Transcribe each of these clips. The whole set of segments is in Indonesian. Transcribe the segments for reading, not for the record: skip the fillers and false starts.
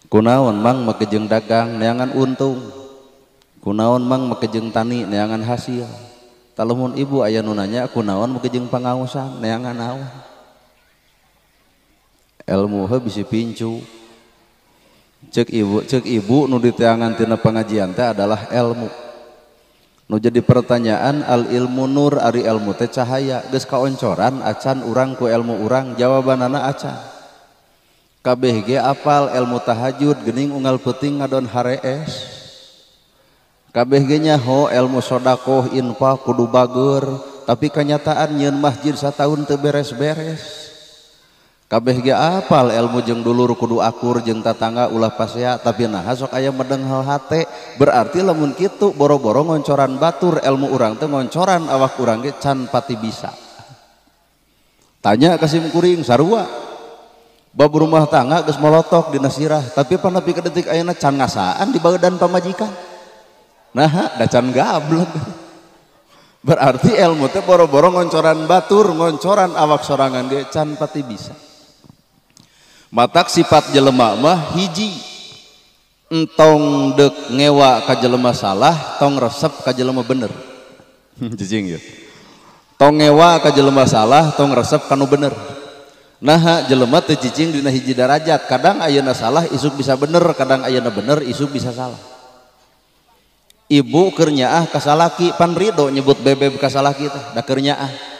Kunaon mang makejeng dagang neangan untung, kunaon mang makejeng tani neangan hasil. Talamun ibu aya nu nanya kunaon makejeng pangaosan neangan naon. Ilmu heuh bisi pincu. Cek ibu nu diteangan tina pengajian teh adalah ilmu. Nu jadi pertanyaan al ilmu nur ari ilmu teh cahaya geus kaoncoran acan urang ku ilmu urang jawabanana acan. Kabeh ge apal ilmu tahajud geuning unggal peuting ngadon harees. Kabeh ge nyaho ilmu sodakoh infak kudu bageur tapi kenyataan nyieun masjid sataun teu beres-beres. Kabeh ge apal ilmu jeung dulur kudu akur jeung tatangga ulah pasea tapi naha sok aya medeng hal hate berarti lamun kitu boro-boro ngoncoran batur ilmu urang teh ngoncoran awak urang ge can pati bisa. Tanya ka sim kuring sarua bab rumah tangga geus molotok dina sirah tapi panapi ka detik ayeuna can ngasaan di baeudan pamajikan. Nah, da can gablek. Berarti ilmu teh boro-boro ngoncoran batur ngoncoran awak sorangan ge can pati bisa. Matak sifat jelema mah hiji entong dek ngewa ka jelema salah tong resep ka jelema bener. Jijing ya. Tong ngewa ka jelema salah tong resep kanu bener. Nah jelema teu cicing dina hiji darajat kadang ayeuna salah isuk bisa bener kadang ayeuna bener isuk bisa salah. Ibu keur nyaah ka salaki pan ridho nyebut bebeb ka salaki teh da keur nyaah.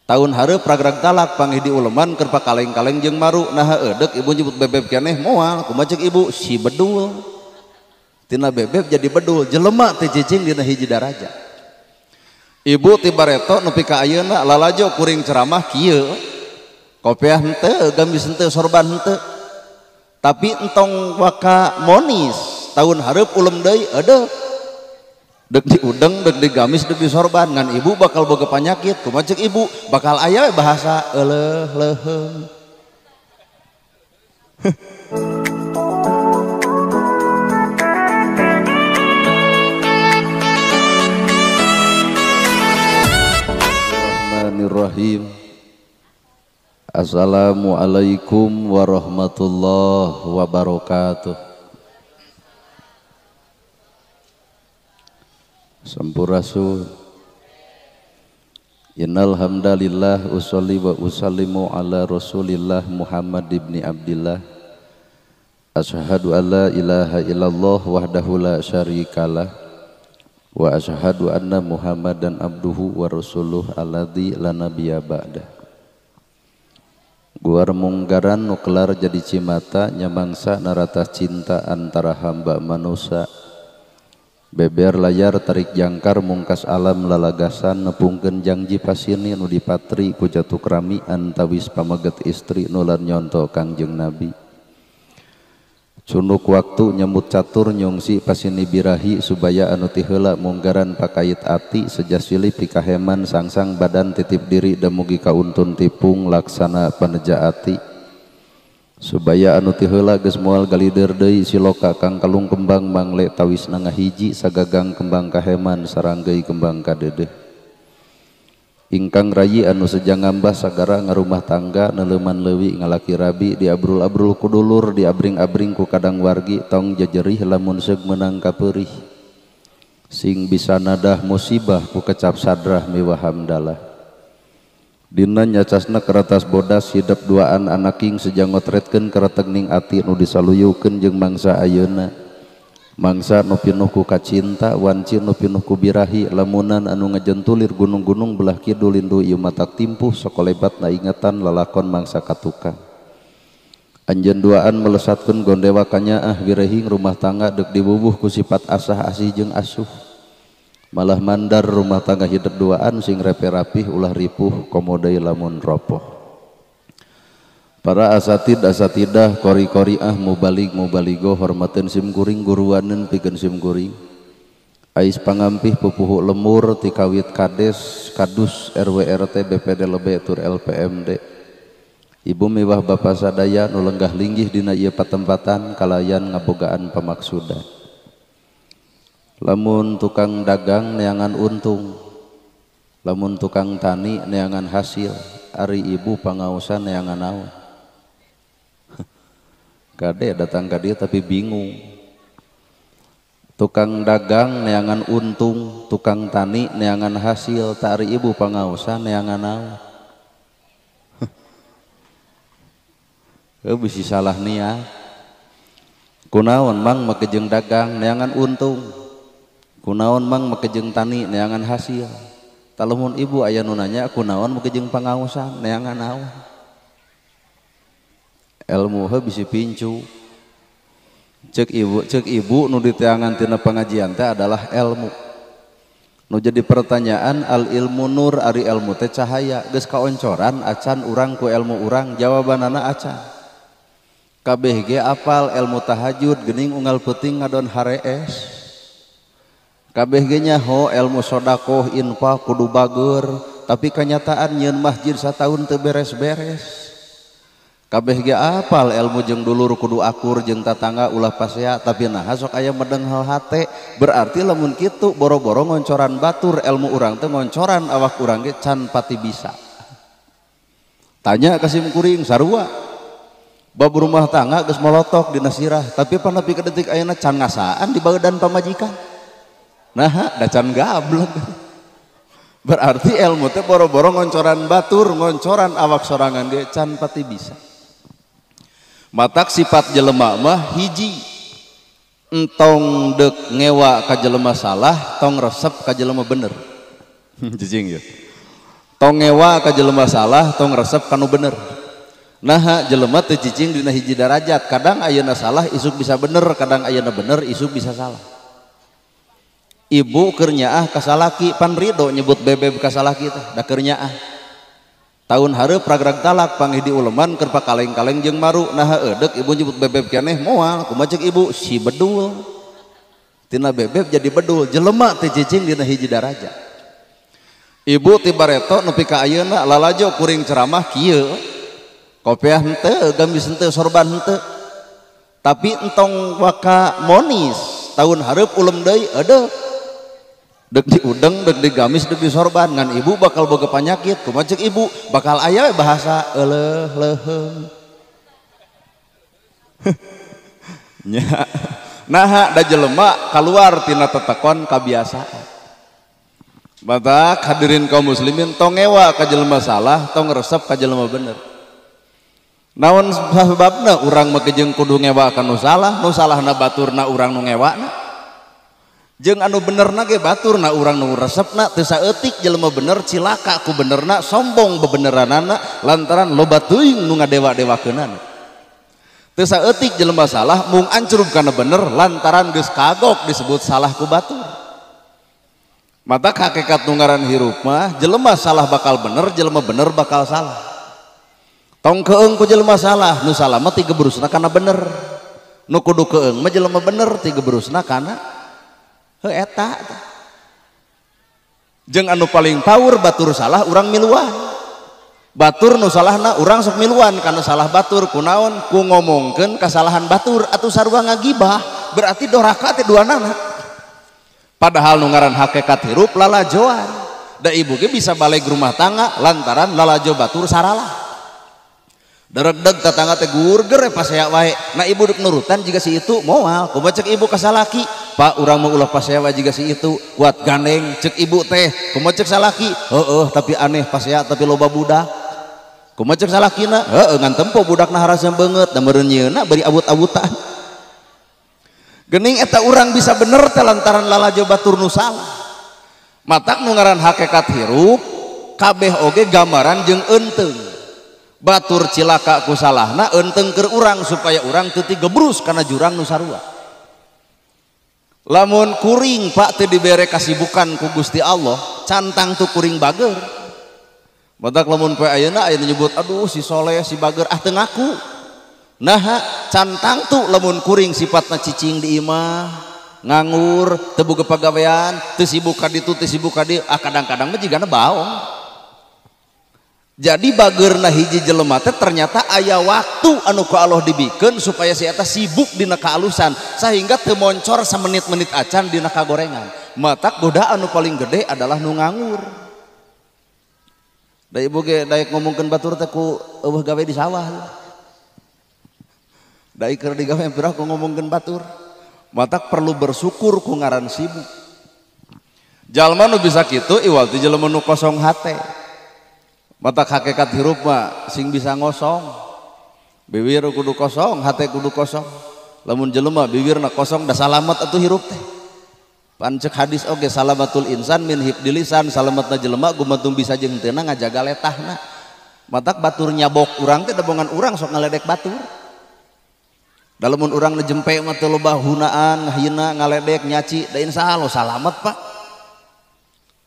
Tahun hareup pragrag talak panggih di uleman keur pakaleng-kaleng jeung maru nah eudek ibu nyebut bebeb keneh moal kumaha ceuk ibu si bedul tina bebeb jadi bedul jelema teh cicing dina hiji darajat. Ibu ti bareto nepi ka ayeuna lalajo kuring ceramah kieu kopiah henteu gamis henteu sorban henteu tapi entong waka monis tahun hareup ulem deui eudeuh dek di udeng, dek di gamis, dek di sorban ngan ibu bakal boga panyakit kumaha ceuk ibu bakal aya bahasa euleuh leuheung. Bismillahirrahmanirrahim. Assalamualaikum warahmatullahi wabarakatuh. Sampurasun. Innal hamdalillah usolli wa usallimu ala Rasulillah Muhammad ibni Abdillah. Asyhadu an la ilaha illallah wahdahu la syarikalah wa asyhadu anna Muhammadan abduhu wa rasuluh alladzi la nabiyya ba'da. Guar munggaran nuklar jadi cimata nyamangsa narata cinta antara hamba manusia. Beber layar tarik jangkar mungkas alam lalagasan nepungkeun janji pasini nu dipatri ku jatuh rami antawis pamaget istri nulan nyonto Kangjeng Nabi. Cunuk waktu nyambut catur nyongsi pasini birahi subaya anu ti heula munggaran pakait ati sejasili pikaheman sangsang badan titip diri da mugi kauntun tipung laksana paneja ati. Subaya anu ti heula geus moal galider deui siloka kang kalung kembang mangle tawisna ngahiji sagagang kembang kaheman sareng geui kembang kadedeh. Ingkang rayi anu sejang ngambah sagara ngarumah tangga neleuman leuwih ngalaki rabi diabrul-abrul ku dulur diabring-abring ku kadang wargi tong jejerih lamun seug meunang kapeurih. Sing bisa nadah musibah ku kecap sadrah miwah hamdalah. Dina nyacasna keratas bodas hidup duaan anaking sejang ngotretkeun kareteg ning ati nu disaluyeukeun jeung mangsa ayeuna. Mangsa nu pinuh ku kacinta wanci nu pinuh ku birahi lamunan anu ngajentulir gunung-gunung belah kidul lindu ieu matak timpuh sakolebatna ingatan lalakon mangsa katukang. Anjeun duaan melesatkeun gondewa kanyaah wirehing rumah tangga deuk dibubuh ku sifat asah asih jeung asuh. Malah mandar rumah tangga hidup duaan sing repe rapih ulah ripuh komodai lamun ropoh. Para asatidah kori-koriah mubaligo hormateun sim kuring guruaneun pikeun sim kuring. Ais pangampih pupuhu lemur ti kawit kades kadus RW RT BPD LB tur LPMD. Ibu mewah bapa sadaya nu lenggah linggih dina ieu patempatan kalayan ngabogaan pamaksudan. Lamun tukang dagang neangan untung, lamun tukang tani neangan hasil, ari ibu pangaosan neangan naon. Kade datang ke dia tapi bingung. Tukang dagang neangan untung, tukang tani neangan hasil, tak ari ibu pangaosan neangan naon. Bisa salah niat. Kunaon mang makejeng dagang neangan untung, kunaon mang makejeng tani neangan hasil. Talamun ibu aya nu nanya kunaon makejeng pangaosan neangan naon. Ilmu bisa pincu. Cek ibu nu diteangan tina pengajian teh adalah ilmu. Nu jadi pertanyaan al ilmu nur ari ilmu teh cahaya geus kaoncoran acan urang ku ilmu urang jawabanana acan. Kabeh ge apal ilmu tahajud geuning unggal peuting ngadon harees. Kabeh ge nyaho ilmu sodakoh infak kudu bager tapi kenyataan nyeun masjid sataun teu beres-beres. Kabeh ge apal ilmu jeung dulur kudu akur jeung tatangga ulah pasea tapi nah sok aya medeng hal hate berarti lamun kitu boro-boro ngoncoran batur ilmu urang teh ngoncoran awak urang ge can pati bisa. Tanya ka sim kuring sarua bab rumah tangga geus molotok dina sirah tapi panapi ka detik ayeuna can ngasaan di baeudan pamajikan. Nah da can gablek. Berarti ilmu teh boro-boro ngoncoran batur ngoncoran awak sorangan ge can pati bisa. Matak sifat jelema mah hiji entong dek ngewa ka jelema salah tong resep ka jelema bener. Jijing ya. Tong ngewa ka jelema salah tong resep kanu bener. Nah jelema teu cicing dina hiji darajat, kadang ayeuna salah isuk bisa bener, kadang ayeuna bener isuk bisa salah. Ibu keur nyaah ka salaki pan ridho nyebut bebeb ka salaki teh da keur nyaah. Tahun hareup ragrag talak panggih di uleman keur pakaleng-kaleng jeung maru nah eudek ibu nyebut bebeb keneh moal kumaha ceuk ibu si bedul. Tina bebeb jadi bedul jelema teh cicing dina hiji darajat. Ibu ti bareto nepi ka ayeuna lalajo kuring ceramah kieu. Kopiah henteu, gamis henteu, sorban henteu. Tapi entong waka monis tahun hareup ulem deui eudeuh. Dek di udeng, dek di gamis, dek di sorban ngan ibu bakal boga panyakit kumaha ceuk ibu bakal aya bahasa euleuh leuheung. Nya nah da jelema kaluar tina tetekon kabiasaan. Batak hadirin kaum muslimin tong ngewa ka jelema salah tong resep ka jelema bener. Naon sababna urang make jeung kudu ngewa ka nu salahna baturna urang nu ngewana. Jeung anu benerna ge baturna urang nu resepna teu saeutik jelema bener cilaka ku benerna sombong bebeneranana lantaran loba teuing nu ngadewa-dewakeunana. Teu saeutik jelema salah mung ancurug kana bener lantaran geus kagok disebut salah ku batur. Mata hakikat nu ngaran hirup mah jelema salah bakal bener, jelema bener bakal salah. Tong keung ku jelema salah, nu salah mah ti gebrusna kana bener. Nu kudu keung mah jelema bener ti gebrusna kana eta. Jeung anu paling power batur salah urang miluan. Batur nu salahna urang sok miluan karena salah batur kunaon ku ngomongkeun kasalahan batur atuh sarua ngagibah berarti doraka teh duanana. Padahal nu ngaran hakikat hirup lalajoan. Da ibu ge bisa balik rumah tangga lantaran lalajo batur saralah. Daregdeg tetangga teh gurger pasea wae. Nah ibu dek nurutan jika si itu moal kumaha ceuk ibu ka salaki Pak urang mau ulah pasea wae jika si itu kuat gandeng cek ibu teh kumaha ceuk salaki tapi aneh pasea tapi loba budak kumaha ceuk salakina ngan tempo budakna harasna beungeut da meureun nyieunna bari abut-abutan geuning eta urang bisa bener teh lantaran lalajo batur nu salah. Matak nu ngaran hakikat hirup kabeh oge gambaran jeung eunteng. Batur cilaka ku salahna eunteng keur urang supaya urang teu gebrus kana jurang nu sarua. Lamun kuring Pak teu dibere kasibukan ku Gusti Allah cantang tuh kuring bager. Matak lamun poe ayeuna aya nyebut aduh si soleh si bager teu ngaku. Nah cantang tuh lamun kuring sifatna cicing di imah nganggur teu boga pagawean teu sibuk ka ditu teu sibuk ka dieu kadang-kadang mah jigana baong. Jadi bageurna hiji jelema teh ternyata aya waktu anu ku Allah dibikeun supaya si eta sibuk dina kaalusan sehingga teu moncor samenit-menit acan dina kagorengan. Matak godaan anu paling gede adalah nu nganggur. Da ibu ge daek ngomongkeun batur teh ku eueuh gawe di sawah. Da keur digawe empira ku ngomongkeun batur. Matak perlu bersyukur ku ngaran sibuk. Jalma nu bisa kitu iwal ti jelema nu kosong hate. Matak hakikat hirup mah sing bisa ngosong. Bibir kudu kosong, hate kudu kosong. Lamun jelema bibirna kosong da salamet atuh hirup teh. Pancek hadis oge salamatul insan min hibdil lisan, salametna jelema gumantung bisa jeung teu ngajaga letahna. Matak batur nyabok urang teh dabongan urang sok ngaledek batur. Dalamun urang ngejempe mah teu loba hunaan, ngahina, ngaledek, nyaci, da insyaallah salamet Pak.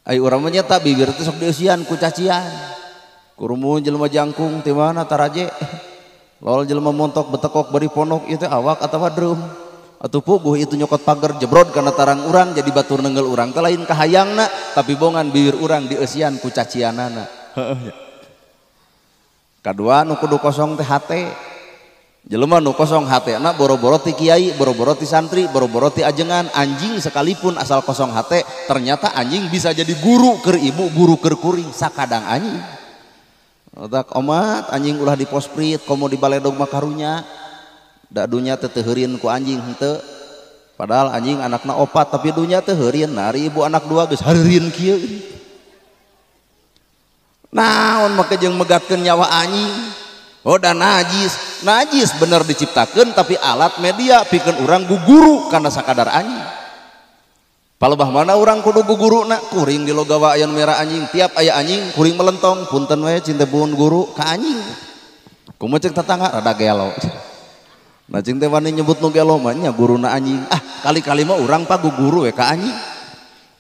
Ai urang mah nyata bibir teh sok dieusian ku cacian. Kurumun jelema jangkung ti mana taraje. Lol jelema montok betekok bari ponok ieu teh awak atawa drum. Atuh puguh itu nyokot pager jebrod kana tarang urang jadi batur nenggel urang teh lain kahayangna tapi bongan bibir urang dieusian ku cacianana. Heeh. Kadua nu kudu kosong teh hate. Jelema nu kosong hatena boro-boro ti kiai, boro-boro ti santri, boro-boro ti ajengan, anjing sekalipun asal kosong hate ternyata anjing bisa jadi guru keur ibu, guru keur kuring sakadang anjing. Otak omat anjing ulah di posprit komo di baledog makarunya. Da dunya teh teu heureun ku anjing henteu. Padahal anjing anakna 4 tapi dunya teh heureun nari ibu anak 2 geus heureun kieu. Naon make jeung megatkeun nyawa anjing? Oh dan najis bener diciptakan tapi alat media pikeun urang guguru karena sakadar anjing. Palebah mana urang kudu guguru na kuring di logawa aya merah anjing tiap aya anjing kuring melentong punten we cinta buun guru ka anjing. Kumaha ceuk tetangga rada gelo. Nah cing teh wani nyebut nu gelo mah nya guruna anjing. Ah kali-kali mah urang pa guguru we ka anjing.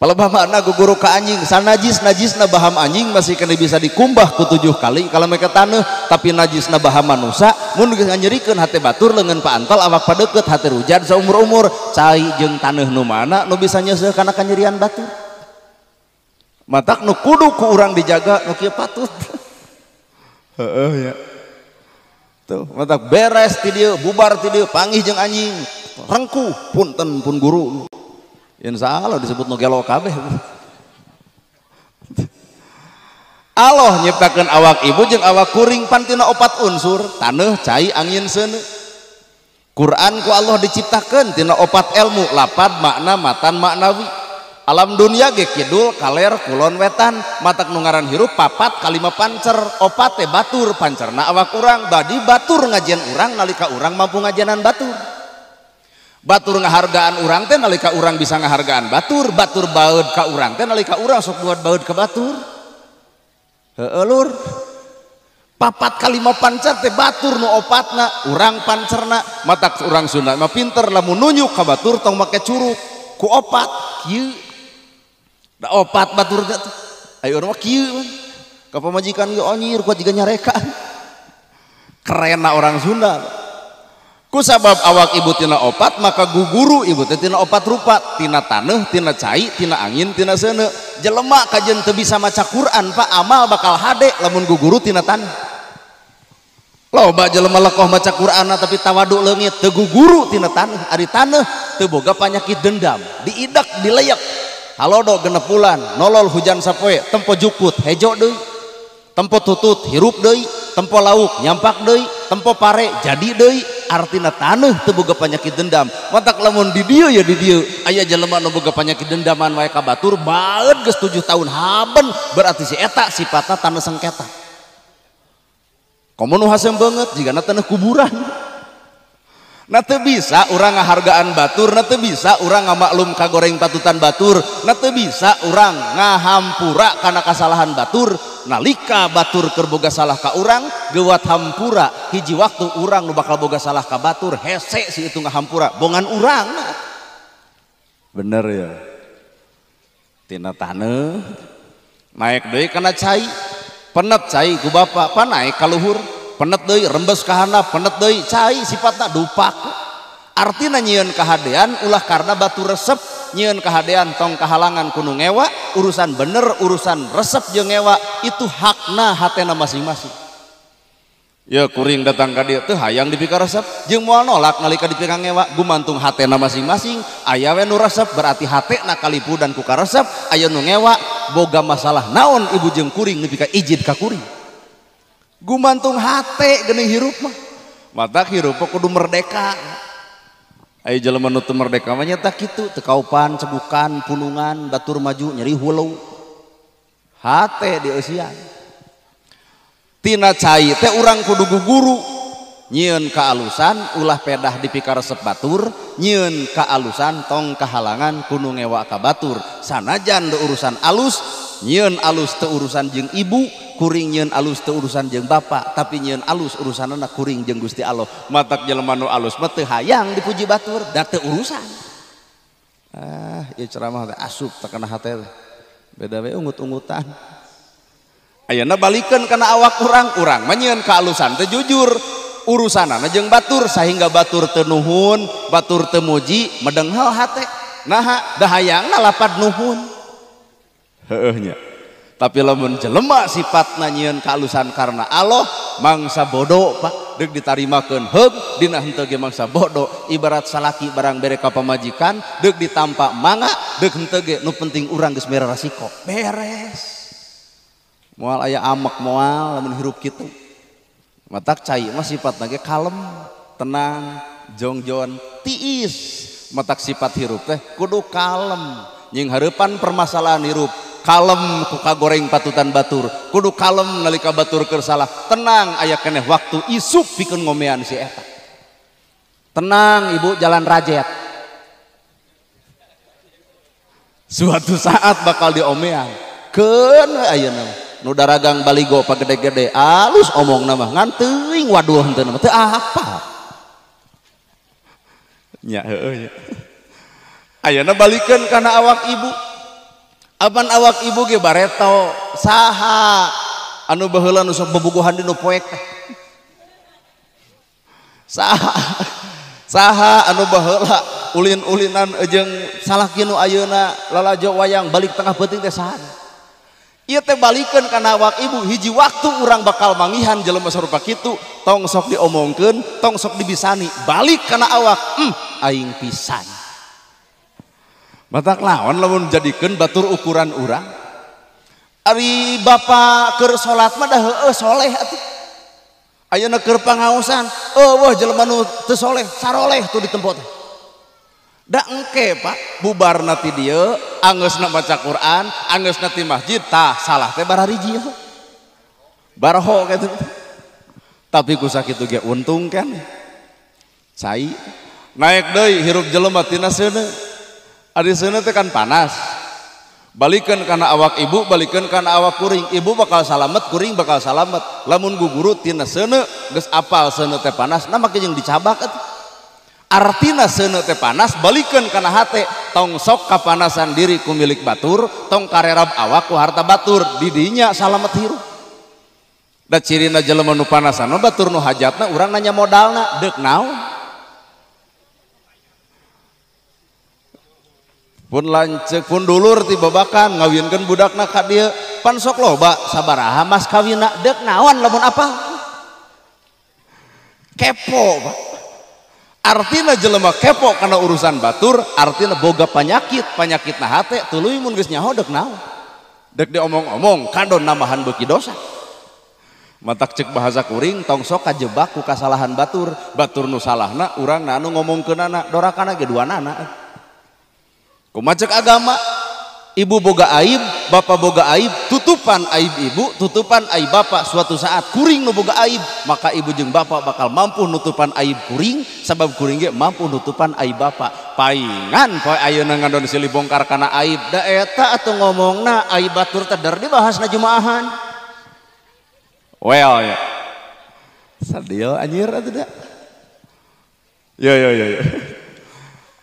Palebah mana guguru ka anjing najisna baham anjing masih kena bisa dikumbah ku 7 kali kalau mereka taneuh tapi najisna baham manusia mun geus nganyerikeun hate batur leungeun paantal awak padeukeut hate rujan saumur-umur cai jeung taneuh nu mana nu bisa nyeuseuh kana kanyerian batur. Matak nu kudu ku urang dijaga nu kieu patut. Heeh ya. Tuh matak beres ti dieu bubar ti dieu panggih jeung anjing rengkuh punten pun guru. Insyaallah disebut nu gelo kabeh. Allah nyiptakeun awak ibu jeung awak kuring pantina 4 unsur taneuh cai angin seuneu. Quran ku Allah diciptakeun tina 4 ilmu lapad makna matan maknawi. Alam dunia ge kidul kaler kulon wetan matak nu ngaran hirup 4 kalima pancer 4 teh batur pancerna awak urang badi batur ngajian urang nalika urang mampu ngajianan batur. Batur ngahargaan urang teh nalika urang bisa ngahargaan batur baud ka urang teh nalika urang sok buat baud ka batur. Heueuh lur. 4 kalima pancer teh batur nu 4na urang pancerna matak urang Sunda mah pinter lamun nunjuk ka batur tong make curug ku 4 kieu. Da 4 batur teh aya urang mah kieu ka pamajikan ge onyir kuat jiga nyareka. Kerenna orang Sunda. Kusabab awak ibu tina 4 maka guguru ibu teh tina 4 rupa tina taneuh tina cai tina angin tina seuneu. Jelema kajen teu bisa maca Quran Pak amal bakal hade lamun guguru tina taneuh. Loba jelema lekoh maca Qur'anna tapi tawadu leungit teu guguru tina taneuh ari taneuh teu boga panyakit dendam diidak dileyak halodo genep bulan nolol hujan sapoe tempo jukut hejo deui tempo tutut hirup deui tempo lauk nyampak deui tempo pare jadi deui artina taneuh teu boga panyakit dendam. Matak lamun di dieu ya di dieu aya jelema nu boga panyakit dendaman wae ka batur baeud geus 7 tahun haben berarti si eta sifatna taneuh sengketa. Komo nu hasem banget jigana taneuh kuburan. Na teu bisa urang ngahargaan batur, na teu bisa urang ngamaklum kagoreng patutan batur, na teu bisa urang ngahampura kana kasalahan batur. Nalika batur keur boga salah ka urang gewat hampura hiji waktu urang nu bakal boga salah ka batur hese si itu ngahampura bongan urang. Bener ya. Tina taneuh naik deui kana cai penet cai ku bapa pa naik ka luhur penet deui rembes ka handap penet deui cai sifatna dupak artina nyieun kahadean ulah karena batu resep nyieun kahadean tong kahalangan kuno ngewa urusan bener urusan resep jeung ngewa itu hakna hatena masing-masing. Ya kuring datang ka dieu teu hayang dipika resep jeung moal nolak nalika dipika ngewa gumantung hatena masing-masing aya we nu resep berarti hatena kalipu dan ku karesep aya nu ngewa boga masalah naon ibu jeung kuring dipika ijid ka kuring gumantung hate geuning hirup mah mata hirup kudu merdeka. Ayo jelema nu teu merdeka mah nya tah kitu, teu kaupan, cebukan, punungan, batur maju nyeri hulu. Hate di eusian. Tina cai teh urang kudu guguru. Nyieun kaalusan ulah pedah dipikar resep batur, nyieun kaalusan tong kahalangan kudu ngewa ka batur. Sanajan teu urusan alus, nyieun alus teu urusan jeung ibu, kuring nyieun alus teu urusan jeung bapak, tapi nyieun alus urusanna kuring jeung Gusti Allah. Matak jelema nu alus mah teu hayang dipuji batur, da teu urusan. Ieu ceramah teh asup teh kana hate teh. Beda we ungut-ungutan. Ayeuna balikeun kana awak urang mah nyieun kaalusan teh jujur. Urusanana jeung batur sehingga batur teu nuhun, batur teu muji, medenghel hate. Naha da hayangna lapad nuhun. Heueuh nya. Tapi lamun jelema sifatna nyieun kaalusan karena Allah, mangsa bodoh Pak, deuk ditarimakeun heug, dina henteu ge mangsa bodoh. Ibarat salaki barang bere ka pamajikan, deuk ditampa mangga, deuk henteu ge nu penting urang geus mere resiko. Beres. Moal aya amek moal lamun hirup kitu. Matak cai mah sifatna ge kalem, tenang, jongjon, tiis. Matak sifat hirup teh kudu kalem. Nying hareupan permasalahan hirup, kalem ku kagoreng patutan batur, kudu kalem nalika batur keur salah, tenang aya keneh waktu isuk pikeun ngomean si eta. Tenang ibu, jalan rajet. Suatu saat bakal diomean. Keun ayeuna nu daragang baligo pagede-gede alus omongna mah ngan teuing waduh henteu mah teu apa. Nya heueuh nya. Ayeuna balikeun kana awak ibu. Apan awak ibu ge bareto saha anu baheula nu sok bobogohan di nu poek teh. Saha anu baheula ulin-ulinan jeung salaki nu ayeuna lalajo wayang balik tengah peuting teh saha. Ieu teh balikeun kana awak ibu, hiji waktu urang bakal mangihan jelema sarupa kitu, tong sok diomongkeun, tong sok dibisani, balik kana awak, aing pisan. Matak lawan lamun jadikeun batur ukuran urang. Ari bapa keur salat mah dah heueuh soleh atuh. Ayeuna keur pangaosan, eueuh jelema nu teu soleh, saroleh tuh di tempat teh. Da engke Pak, bubarna ti dieu, anggeusna baca Quran, anggeusna ti masjid, tah salah teh barariji heuh. Baraho kitu. Tapi ku sakitu ge untung kan. Cai naik deui hirup jelema tina seuneu. Ari seuneu teh kan panas. Balikeun kana awak ibu, balikeun kana awak kuring. Ibu bakal salamet, kuring bakal salamet. Lamun guguru tina seuneu geus apal seuneu teh panas, na make jeung dicabak atuh. Artina seuneu teh panas, balikeun kana hate, tong sok kapanasan diri ku milik batur, tong karerab awak ku harta batur, di dinya salamet hirup. Da cirina jelema nu panasan batur nu hajatna urang nanya modalna, deuk naon? Pun lanceuk pun dulur ti babakan ngawinkeun budakna ka dieu, pan sok loba sabaraha mas kawinna, deuk naon lamun apa? Kepo Pak. Artina jelema kepo karena urusan batur, artina boga penyakit na hate tuluy mun geus nyaho deuk naon, deuk diomong-omong kadon namahan beuki dosa. Matak cek bahasa kuring tong sok kajebak ku kasalahan batur, batur nu salahna urangna anu ngomongkeunana dorakana ge duanana. Kumaha cek agama, ibu boga aib, bapak boga aib, tutupan aib ibu, tutupan aib bapak. Suatu saat kuring nu boga aib, maka ibu jeung bapak bakal mampu nutupan aib kuring, sabab kuring ge mampu nutupan aib bapak. Paingan poe ayeuna ngadon silih bongkar kana aib, da eta atuh ngomongna aib batur teh der dibahasna jumaahan. Well ya. Sadio anjir atuh da. Ya.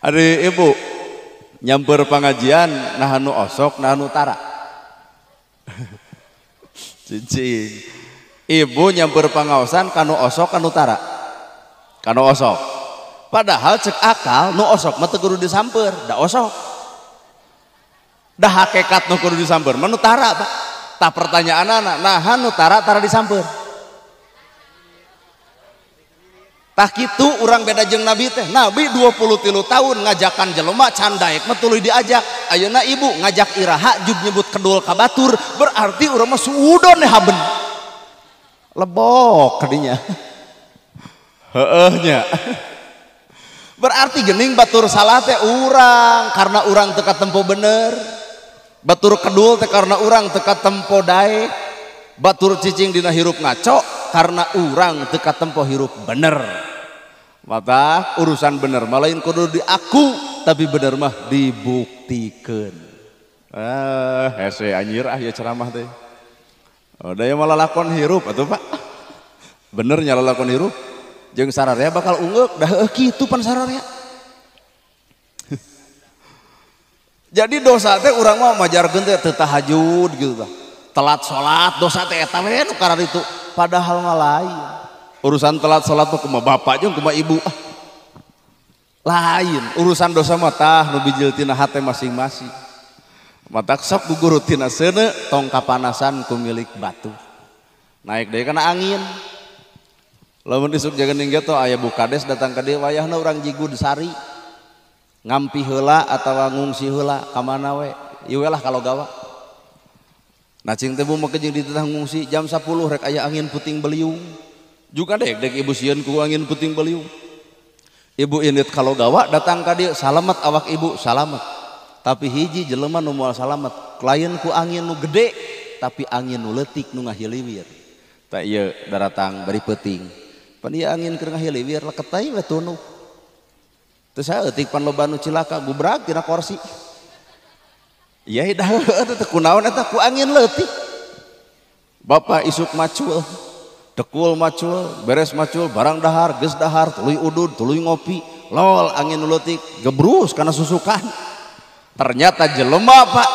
Ari ibu nyamper pengajian nah anu osok nah anu tara. Cicing ibu nyamper pangaosan kanu osok kanu tara, kanu osok. Padahal cek akal nu osok mah teu kudu disamper, da osok. Da hakikat nu kudu disamper mah nu tara Pak. Tah pertanyaanana nah anu tara disamper. Tah kitu urang beda jeung Nabi teh. Nabi 23 tahun ngajakan jelema can daek mah tuluy diajak. Ayeuna ibu ngajak iraha jug nyebut kedul ka batur, berarti urang mah suudon haben. Lebok kadinya. Heehnya. Berarti gening batur salah teh urang karena urang teka tempo bener. Batur kedul teh karena urang teka tempo dae. Batur cicing dina hirup ngaco karena urang teka tempo hirup bener. Mata urusan bener malain kudu diaku tapi bener mah dibuktikan. Hese anjir ya ceramah teh. Oh, daya malah lakon hirup atuh Pak. Bener nya lakon hirup. Jeung sararea bakal ungeuk dah kitu pan sararea. Jadi dosa teh urang mah majarkeun teh teu tahajud gitu tah. Telat salat dosa teh eta we nu karana itu padahal mah lain. Urusan telat salat mah kumaha bapak jeung kumaha ibu lain. Urusan dosa mah tah nu bijil tina hate masing-masing. Mata sok gugurutina seuneu tong kapanasan ku milik batu. Naik deui kana angin. Lamun isuk jagening ge aya bukades datang ka dieu wayahna urang jigu sari. Ngampi heula atawa ngungsi heula ka mana we? Ieu lah kalau gawa. Nah cing teh mah jeung di tengah ngungsi jam 10 rek aya angin puting beliung. Juga dek ibu sieun ku angin puting beliung. Ibu indit kalau gawa datang ka dieu salamet awak ibu salamet. Tapi hiji jelema nu moal salamet lain ku angin nu gede tapi angin nu leutik nu ngahiliwir. Tah ieu daratang bari peuting. Pan ieu angin keur ngahiliwir leket teh we tunuh. Teu saeutik pan loba nu cilaka gubrag tina kursi. Iya dah teh kunaon eta ku angin leutik. Bapak isuk macul. Dekul macul, beres macul, barang dahar, geus dahar, tuluy udud, tuluy ngopi, lol angin nu leutik gebrus kana susukan. Ternyata jelema Pak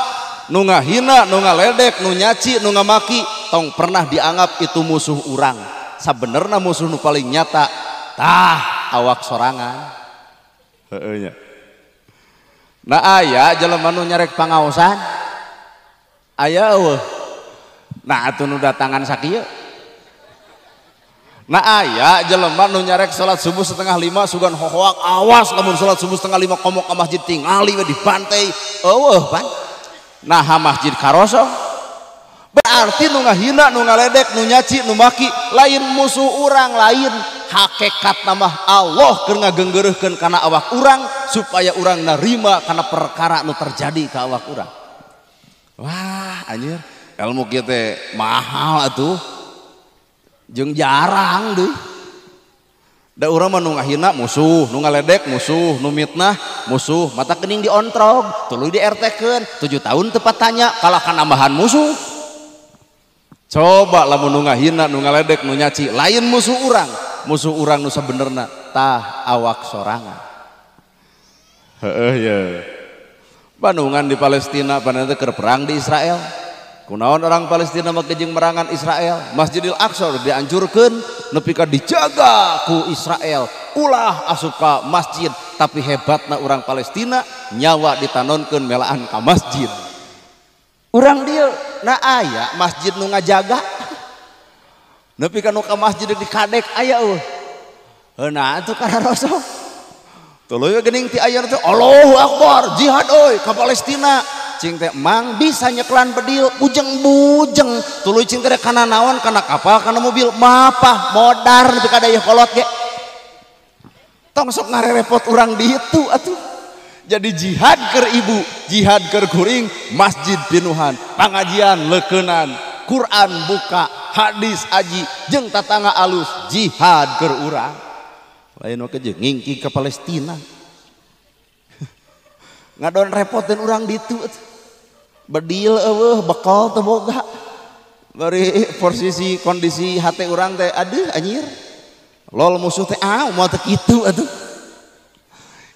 nu ngahina, nu ngaledek, nu nyaci, nu ngamaki tong pernah dianggap itu musuh urang. Sabenerna musuh nu paling nyata tah awak sorangan. Heeh nya. Nah aya jelema nu nyarek pangaosan. Aya eueuh. Nah atuh nu datangan sakieu. Nah aya jelema nu nyarek salat subuh 4:30 sugan hohoak awas lamun salat subuh 4:30 komok ka masjid tingali we di pantai eueuh pan. Nah masjid karosong. Berarti nu ngahina, nu ngaledek, nu nyaci, nu maki lain musuh urang lain hakikat nama Allah keur ngageunggeureurkeun kana awak urang supaya urang narima kana perkara nu terjadi ka awak urang. Wah anjir ilmu kieu teh mahal atuh. Jeung jarang deh. Da urang mah nu ngahina musuh, nu ngaledek musuh, nu mitnah musuh, mata kening diontrog, tuluy di RT-keun, 7 tahun tepat tanya kalah kanambahan musuh. Coba lamun nu ngahina, nu ngaledek, nu nyaci, lain musuh urang nu sabenerna tah awak sorangan. Heeh ya. Bandungan di Palestina paneta keur perang di Israel. Kunaon orang Palestina mah jeung merangan Israel. Masjidil Aqsa dianjurkeun nepi ka dijaga ku Israel. Ulah asup ka masjid, tapi hebatna orang Palestina nyawa ditanonkeun melaan ka masjid. Urang dieu na aya masjid nu ngajaga. Nepi ka nu ka masjid dikadek aya eueuh. Heuna atuh kana rasul. Tuluy geuning ti aya teh Allahu Akbar, jihad euy ka Palestina. Cing teh mang bisa nyeklan bedil bujeng-bujeng. Tuluy cing teh kana naon, kana kapal, kana mobil, mapah modar nepi ka daya kolot ge. Tong sok ngarerepot urang di itu atuh. Jadi jihad keur ibu, jihad keur kuring, masjid pinuhan, pangajian leukeunnan, Quran buka, hadis aji, jeung tatangga alus, jihad keur urang. Lain oke jeung ngingking ke Palestina. Ngadon repotin urang ditu. Bedil eueuh bekal teu boga. Bari posisi kondisi hate urang teh aduh anjir. Lol musuh teh moal teh kitu atuh.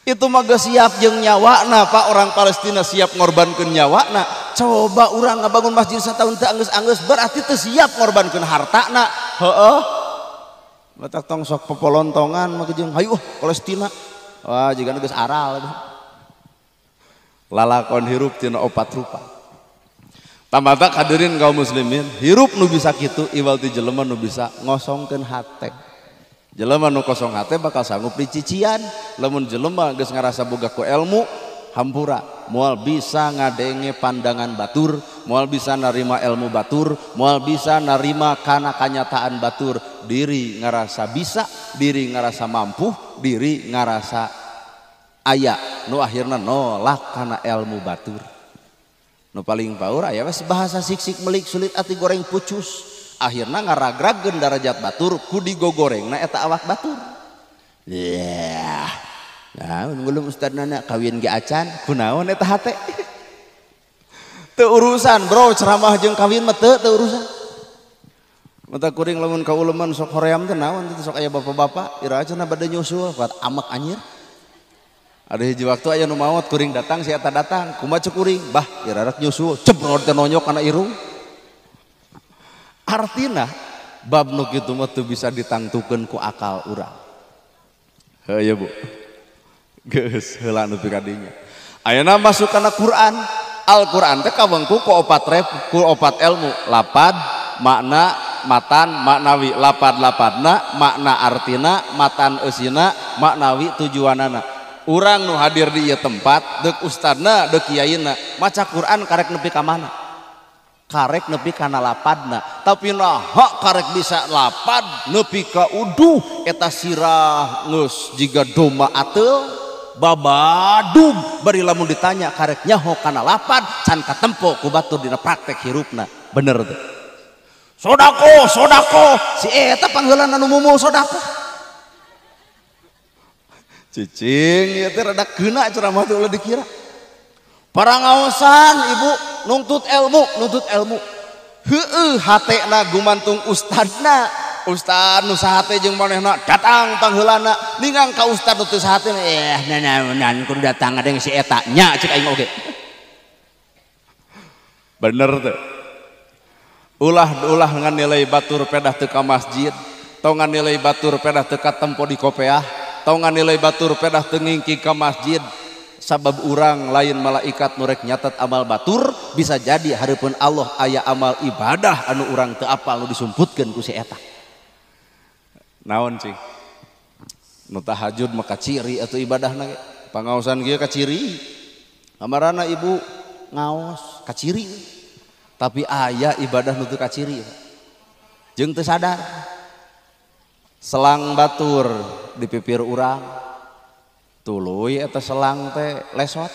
Itu mah geus siap jeung nyawana Pak, orang Palestina siap ngorbankeun nyawana. Coba urang ngabangun masjid sataun teu anggeus-anggeus berarti teu siap ngorbankeun hartana. Heeh. Batak tong sok popolontongan mah jeung hayu Palestina. Wah jigana geus aral atuh. Lalakon hirup tina 4 rupa. Tamata hadirin kaum muslimin, hirup nu bisa kitu iwal ti jelema nu bisa ngosongkeun hate. Jelema nu kosong hate bakal sanggup dicician. Lamun jelema geus ngarasa boga ku ilmu hampura moal bisa ngadenge pandangan batur, moal bisa narima ilmu batur, moal bisa narima kana kanyataan batur. diri ngarasa bisa, diri ngarasa mampu, diri ngarasa aya, nu akhirna nolak karena ilmu batur. Nu paling paur aya wes bahasa siksik melik sulit ati goreng pucus, akhirna ngaragrageun darajat batur ku digogorengna eta awak batur. Yah, nah ngulum ustad nana kawin ge acan, kunaon eta hate? Teu urusan bro, ceramah jeung kawin mah teu urusan. Mata kuring lamun kauleman sok hoream teh naon teh sok aya bapak-bapak ira cenah bade nyusul kuat amak anyir. Ada hiji waktu aya nu maot kuring datang si eta datang kumaha ceuk kuring bah ira rek nyusul cebrot teh nonyok kana irung. Artina bab nu kitu mah teu bisa ditangtukeun ku akal urang. Heuh Bu. Geus heula nepi ka dinya. Ayeuna masuk kana Quran. Al-Quran teh kawengku ku opat ilmu lapad, makna, matan, maknawi, lapad-lapadna, makna artina, matan eusina, maknawi tujuanana. Urang nu hadir di ieu tempat deuk ustadna, deuk kiyaina, maca Quran karek nepi ka mana? Karek nepi kana lapadna. Tapi naha karek bisa lapad nepi ka uduh eta sirah geus jiga domba ateul. Babadug bari lamun ditanya karek nyaho kana lapad can katempo ku batur dina praktek hirupna bener teh. Sodako si eta panggeulana nu mumul sodako. Cicing ieu teh rada keuna ceramah teh ulah dikira. Parangaosan ibu nuntut ilmu. Heueuh hatena gumantung ustadna. Ustad nu sahate jeung manehna datang pangheulana ningang ka ustad nu teu sahate naon kudu datang ada si eta nya cek aing oge. Bener teh. Ulah ngan nilai batur pedah teu ka masjid, tau ngan nilai batur pedah teu ka tempo di kopeah, tau ngan nilai batur pedah teu ngingki ka masjid. Sabab urang lain malaikat nu rek nyatet amal batur bisa jadi hareupeun Allah aya amal ibadah anu urang teu apal nu disumputkeun ku si eta. Naon cing nu tahajud mah kaciri atuh ibadahna ge pangaosan kieu kaciri amarana ibu ngaos kaciri tapi aya ibadah nu teu kaciri jeung teu sadar selang batur di pipir urang tuluy eta selang teh lesot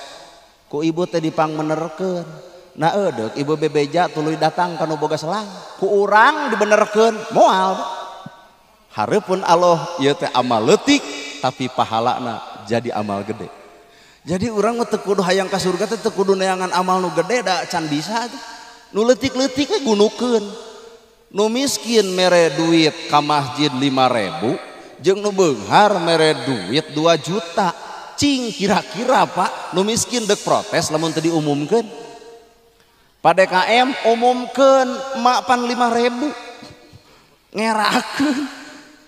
ku ibu teh dipangmenerkeun na eudeuh ibu bebeja tuluy datang ka nu boga selang ku urang dibenerkeun moal hareupeun Allah ieu teh amal leutik tapi pahalana jadi amal gede. Jadi urang mah teu kudu hayang ka surga teh teu kudu neangan amal nu gede da can bisa teh. Nu leutik-leutik we gunukeun. Nu miskin mere duit ka masjid 5.000 jeung nu beunghar mere duit 2 juta. Cing kira-kira Pak nu miskin deuk protes lamun teu diumumkeun. Pa DKM umumkeun emak pan 5.000. Ngerakeun.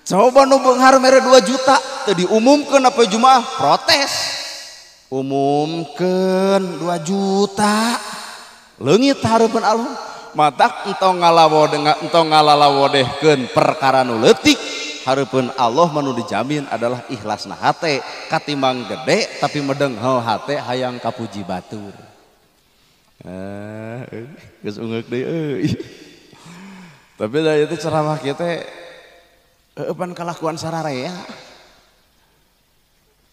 Coba nu beunghar mere 2 juta teu diumumkeun apa jumaah protes. Umumkeun 2 juta. Leungit hareupeun Allah. Matak entong ngalalawodehkeun perkara nu leutik hareupeun Allah manu dijamin adalah ikhlasna hate katimbang gede tapi medeng hate hayang kapuji batur. Geus ungeuk deui euy. Tapi da ieu teh ceramah kieu teh eupan kalakuan sararea.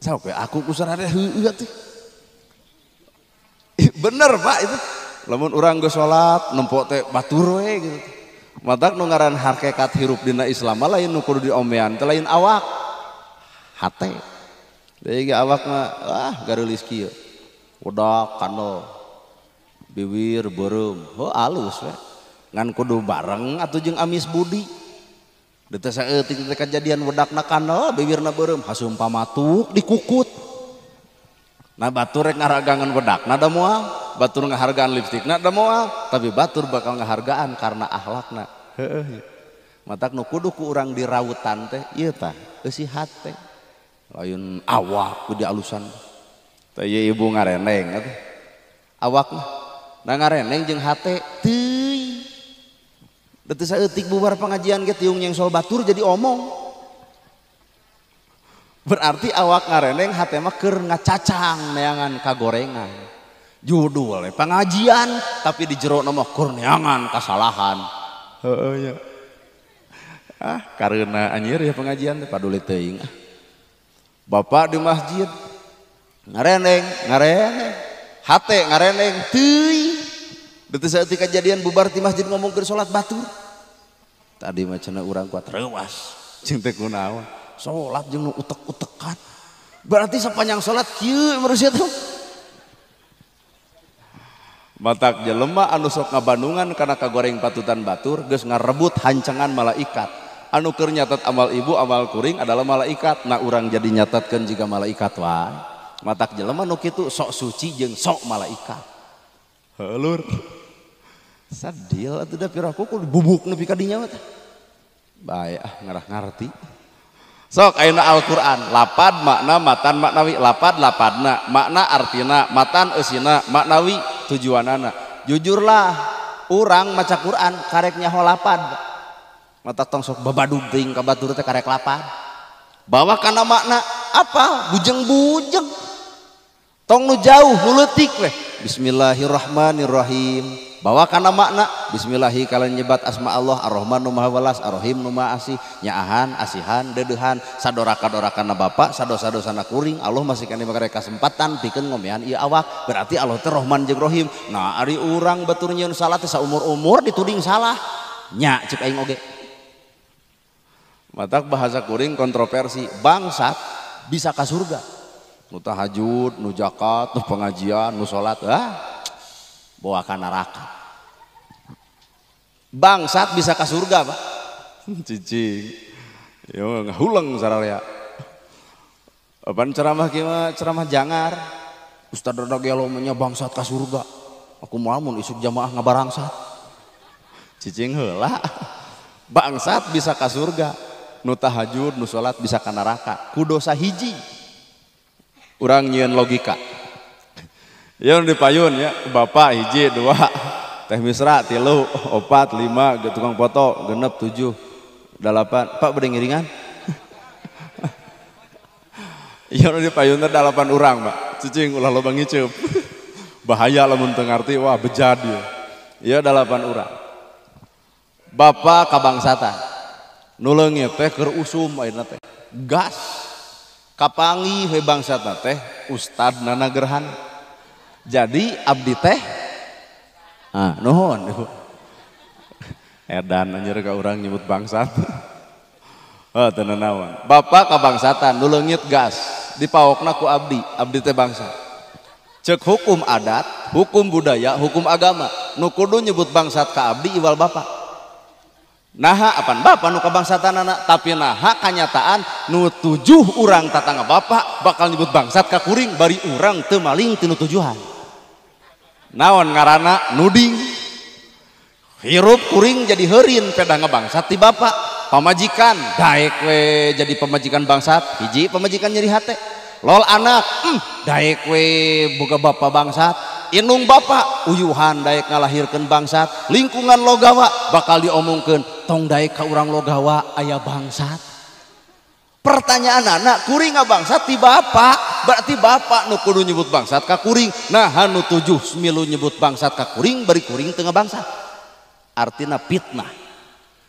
Sok aku ku sararea heueuh teh. Bener Pak itu. Lamun urang geus salat nempo teh batur we gitu. Matak nu ngaran hakikat hirup dina Islam lain nu kudu diomean teh lain awak. Hate. Deui ge awak mah gareulis kieu. Udak kandol. Bibir beureum. Heuh alus we. Ngan kudu bareng atuh jeung amis budi. Deute saeutik teh kejadian wedakna kandel bibirna beureum hasum pamatuk dikukut. Nah batur rek ngaragangan wedakna da moal, batur ngahargaan lipstikna da moal, tapi batur bakal ngahargaan karena akhlakna. Heueuh. Matak nu kudu ku urang dirautan teh ieu tah eusi hate. Lain awak ku dialusan. Teh ieu ibu ngareneng atuh. Awak mah na ngareneng jeung hate teuy. Detu saeutik bubar pengajian ge tiung nyengsol batur jadi omong. Berarti awak ngareneng hate mah keur ngacacang neangan kagorengan. Judul pengajian tapi di jero na mah keur neangan kasalahan. Heueuh nya. Karena anjir ya pengajian paduli teuing. Bapak di masjid ngareneng hate ngareneng teuing. Deut saeutik kejadian bubar ti masjid ngomongkeun salat batur. Tadi macana urang kuat reuas jeung teh kunaon. Salat jeung nu utek-utekan. Berarti sepanjang salat kieu manusia tuh. Matak jelema anu sok ngabandungan kana kagoreng patutan batur geus ngarebut hancengan malaikat. Anu keur nyatet amal ibu amal kuring adalah malaikat. Nah urang jadi nyatetkeun jiga malaikat wae. Matak jelema nu kitu sok suci jeung sok malaikat. Heulur. Sadil atuh da piraku ku bubuk nepi ka dinya teh. Bae ngarah ngarti. Sok ayeuna Al-Qur'an lapad makna matan maknawi lapad lapadna makna artina matan eusina maknawi tujuanana. Jujurlah urang maca Quran karek nyaho lapad. Mata tong sok babadug teuing ka batur teh karek lapad. Bawa kana makna apa? Bujeng-bujeng. Tong nu jauh nu leutik we. Bismillahirrahmanirrahim. Bawa kana makna bismillahi kalian nyebat asma Allah ar-Rahman nu maha welas ar-Rahim nu maha asih nyaahan asihan dedeuhan sadoraka-dorakana bapak sado-sadosana kuring Allah masih kana make kesempatan pikeun ngomehan ieu awak berarti Allah teh Rahman jeung Rahim. Nah ari urang batur nyieun salat teh saumur-umur dituding salah nya cek aing oge. Matak bahasa kuring kontroversi bangsat bisa ka surga nu tahajud nu zakat nu pengajian nu salat bawa ke neraka. Bangsat bisa ke surga Pak. Cicing yo ngahuleng sararea. Apaan ceramah kieu ceramah jangar. Ustaz Rada gelo nya bangsat ke surga. Aku moal mun isuk jamaah ngabarangsat. Cicing heula. Bangsat bisa ke surga. Nu tahajud nu salat bisa ke neraka. Ku dosa hiji. Urang nyieun logika. Ya dipayun ya bapak hiji dua teh misra 3 4 5 tukang foto 6 7 8 pak bade ngiringan. Ya dipayun teh 8 urang pak cicing ulah loba ngiceup bahaya lamun teu ngarti wah bejad ya 8 urang. Bapak kabangsatan nu leungit teh keur usum ayeuna teh gas kapanggih we bangsatna teh ustadna gerhana. Jadi abdi teh nuhun ibu edan anjir ka urang nyebut bangsat. Teu naon bapak kabangsatan nu leungit gas dipaokna ku abdi teh bangsat. Ceuk hukum adat hukum budaya hukum agama nu kudu nyebut bangsat ka abdi iwal bapak. Naha apan bapak nu kabangsatanana tapi naha kanyataan nu 7 urang tatangga bapak bakal nyebut bangsat ka kuring bari urang teu maling tinu tujuan. Naon ngaranna nuding. Hirup kuring jadi heurin peda ngabangsat ti bapak. Pamajikan daek we jadi pamajikan bangsat hiji pamajikan nyeri hate. Lol anak daek we boga bapak bangsat. Inung bapak uyuhan daek ngalahirkeun bangsat. Lingkungan logawa bakal diomongkeun tong daek ka urang logawa aya bangsat. Pertanyaan anak kuring ngabangsat ti bapak berarti bapak nu kudu nyebut bangsat ka kuring. Nah anu 7 milu nyebut bangsat ka kuring bari kuring teu ngabangsat. Artina fitnah.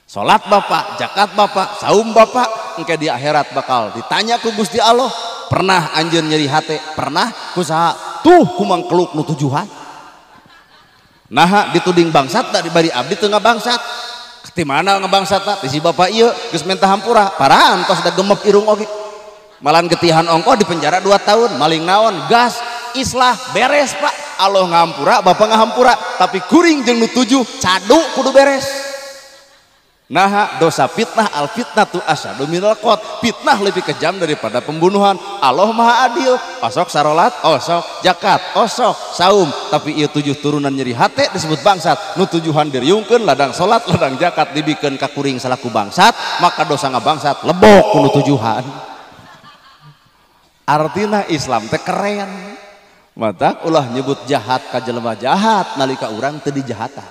Salat bapak, zakat bapak, saum bapak engke di akhirat bakal ditanya ku Gusti Allah, pernah anjeun nyeri hate? Pernah kusaha? Tuh kumang keluk nu tujuhan. Nah dituding bangsat da dibari abdi teu ngabangsat. Ti mana ngabangsatna ti si bapak ieu geus menta hampura parantos da gemep irung oge. Malan getihan ongkoh di penjara 2 tahun maling naon gas islah beres Pak. Allah ngahampura bapak ngahampura tapi kuring jeung nu 7 cadu kudu beres. Nah dosa fitnah al fitnatu asyadu minal qat. Fitnah lebih kejam daripada pembunuhan. Allah maha adil. Osok sarolat, osok zakat, osok saum. Tapi ieu 7 turunan nyeri hate disebut bangsat. Nu tujuhan diriungkeun ladang salat, ladang zakat dibikeun ka kuring salaku bangsat, maka dosa ngabangsat lebok kudu tujuhan. Artina Islam teh keren. Mata ulah nyebut jahat ka jelema jahat nalika urang teu dijahatan.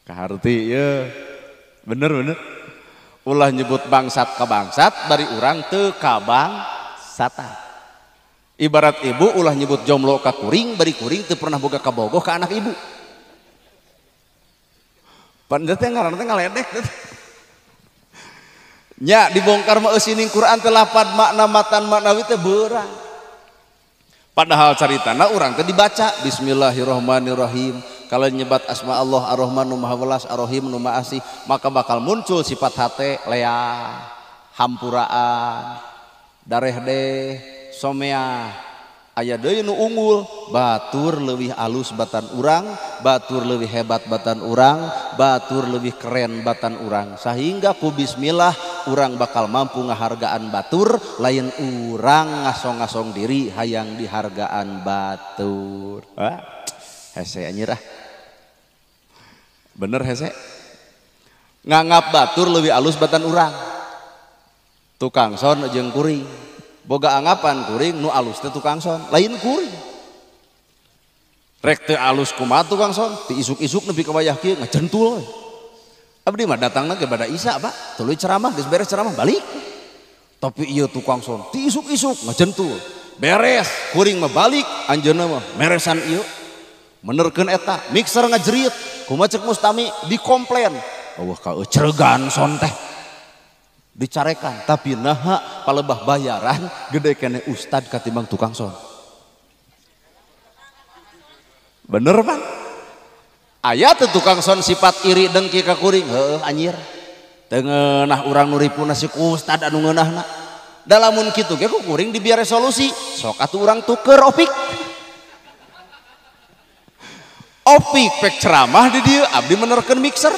Kaharti ieu bener ulah nyebut bangsat ka bangsat bari urang teu kabangsatan. Ibarat ibu ulah nyebut jomblo ka kuring bari kuring teu pernah boga kabogoh ka anak ibu. Pan teh ngaranna teh ngaledek. nya dibongkar mah eusin Quran teh lapad makna matan maknawi teh beurang. Padahal caritana urang teh dibaca bismillahirrahmanirrahim. Kalau nyebat asma Allah ar-Rahman nu Maha Welas ar-Rahim nu Maha Asih, maka bakal muncul sifat hate lea, hampuraan, dareh somea. Aya deui nu unggul, batur leuwih alus batan urang, batur leuwih hebat batan urang, batur leuwih keren batan urang. Sehingga ku bismillah urang bakal mampu ngahargaan batur, lain urang ngasong-ngasong diri hayang dihargaan batur. Hese anjir ah. Bener hese. Nganggap batur leuwih alus batan urang. Tukang son jeung kuring. Boga anggapan kuring nu alus teh tukang son, lain kuring. Rek teu alus kumaha tukang son, ti isuk-isuk nepi ka wayah kieu ngacentul. Abdi mah datangna ge bada Isya, Pak. Tuluy ceramah geus beres ceramah balik. Tapi ieu tukang son ti isuk-isuk ngacentul. Beres, kuring mah balik, anjeunna mah meresan ieu. Menerkeun eta, mixer ngajeriet, kumaha cek Mustami dikomplain. Eueuh ka ceregan son teh. Dicarekan, tapi naha palebah bayaran gede kene ustad katimbang tukang son. Bener Bang? Aya teh tukang son sifat iri dengki ka kuring, heuh anjir. Teu ngeunah urang nu ripuna si ustad anu ngeunahna. Da lamun kitu ge ku kuring dibiar resolusi, sok atuh urang tuker opik. Opik pek ceramah di dieu abdi menerkeun mixer.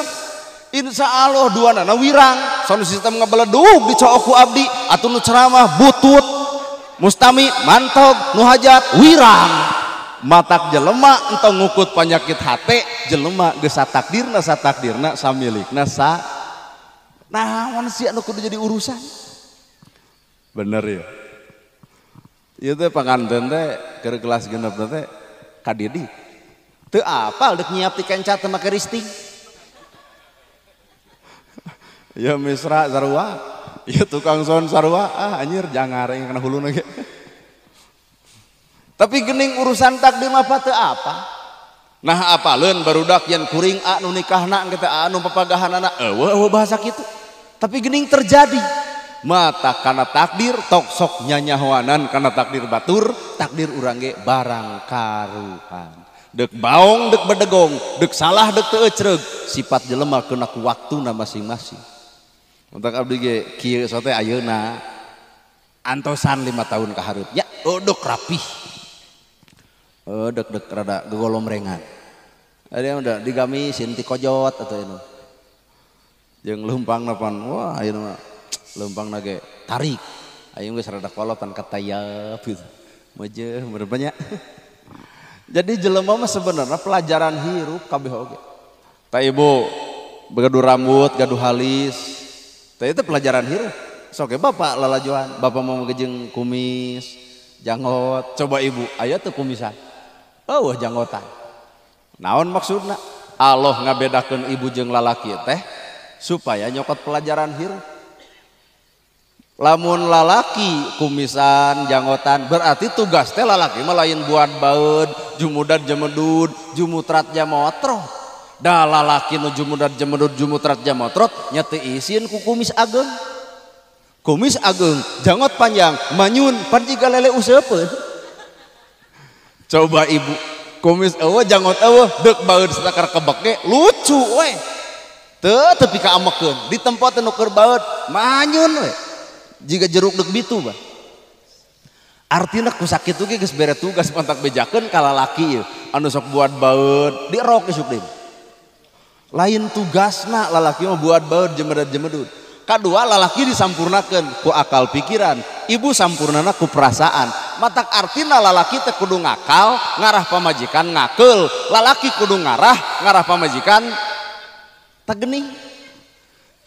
Insya Allah dua nana wirang, sound sistem ngebeledug dicook ku abdi, atuh nu ceramah butut, Mustami mantog, nu hajat wirang. Matak jelema entong ngukut penyakit hate, jelema geus satakdirna samilikna sa. Naon sih anu kudu jadi urusan? Bener ya. Ieu teh panganten teh keur kelas genep teh kadidi. Teu apal deuk nyiap ti kenca teh make risting. Ya misra sarua, ya tukang son sarua, anjir jangar yang kena huluna ge. Tapi gening urusan takdir apa teu apa. Nah apaleun barudak yen kuring nu nikahna engke teh anu papagahanana eueuh bahasa kitu. Tapi gening terjadi. Mata kana takdir tok sok nyanyahoanan kana takdir batur, takdir urang ge barang karuhan. Dek baong, dek bedegong, dek salah, dek teu ecreug, sifat jelema kena ku waktuna masing-masing. Untuk abdi ge kieu sote ayeuna antosan 5 tahun ka hareup nya dok rapih. Dek rada gegolomrengan. Ada udah digamisin ti kojot atau anu. Jeung leumpangna pan wah ayeuna mah leumpangna ge tarik. Ayeuna geus rada kolotan katayap gitu. Meujeun bener banyak. Jadi jelema mah sebenarnya pelajaran hirup kabeh oge. Ta ibu begaduh rambut, gaduh halis. Itu pelajaran hirup. Sok bapak lalajuan, bapak mau ngejeng kumis, janggot. Coba ibu, aya tuh kumisan. Oh janggotan. Naon maksudna? Allah ngabedakeun ibu jeung lalaki teh supaya nyokot pelajaran hirup. Lamun lalaki kumisan, janggotan, berarti tugas teh lalaki mah lain buat baeud, jumudad jemedud, jumutrat jamotrot. Da lalaki nu jumudad jemedud jumutrat jamotrot nya teu isin ku kumis ageng. Kumis ageng, janggot panjang, manyun pan jiga lele useupeun. Coba ibu, kumis eueuh janggot eueuh deuk baeud satakar kebek ge lucu we. Teu tepi ka amekeun, di tempat nu keur baeud manyun we. Jiga jeruk deuk bitu bah. Artina ku sakitu ge geus bere tugas mantak bejakeun ka lalaki ieu anu sok buat baeud dirok isuk deui. Lain tugasna lalaki mah buat baeud jemedud. Kadua lalaki disampurnakeun ku akal pikiran, ibu sampurnana ku perasaan. Matak artina lalaki teh kudu ngakal ngarah pamajikan ngakeul, lalaki kudu ngarah pamajikan tageuning.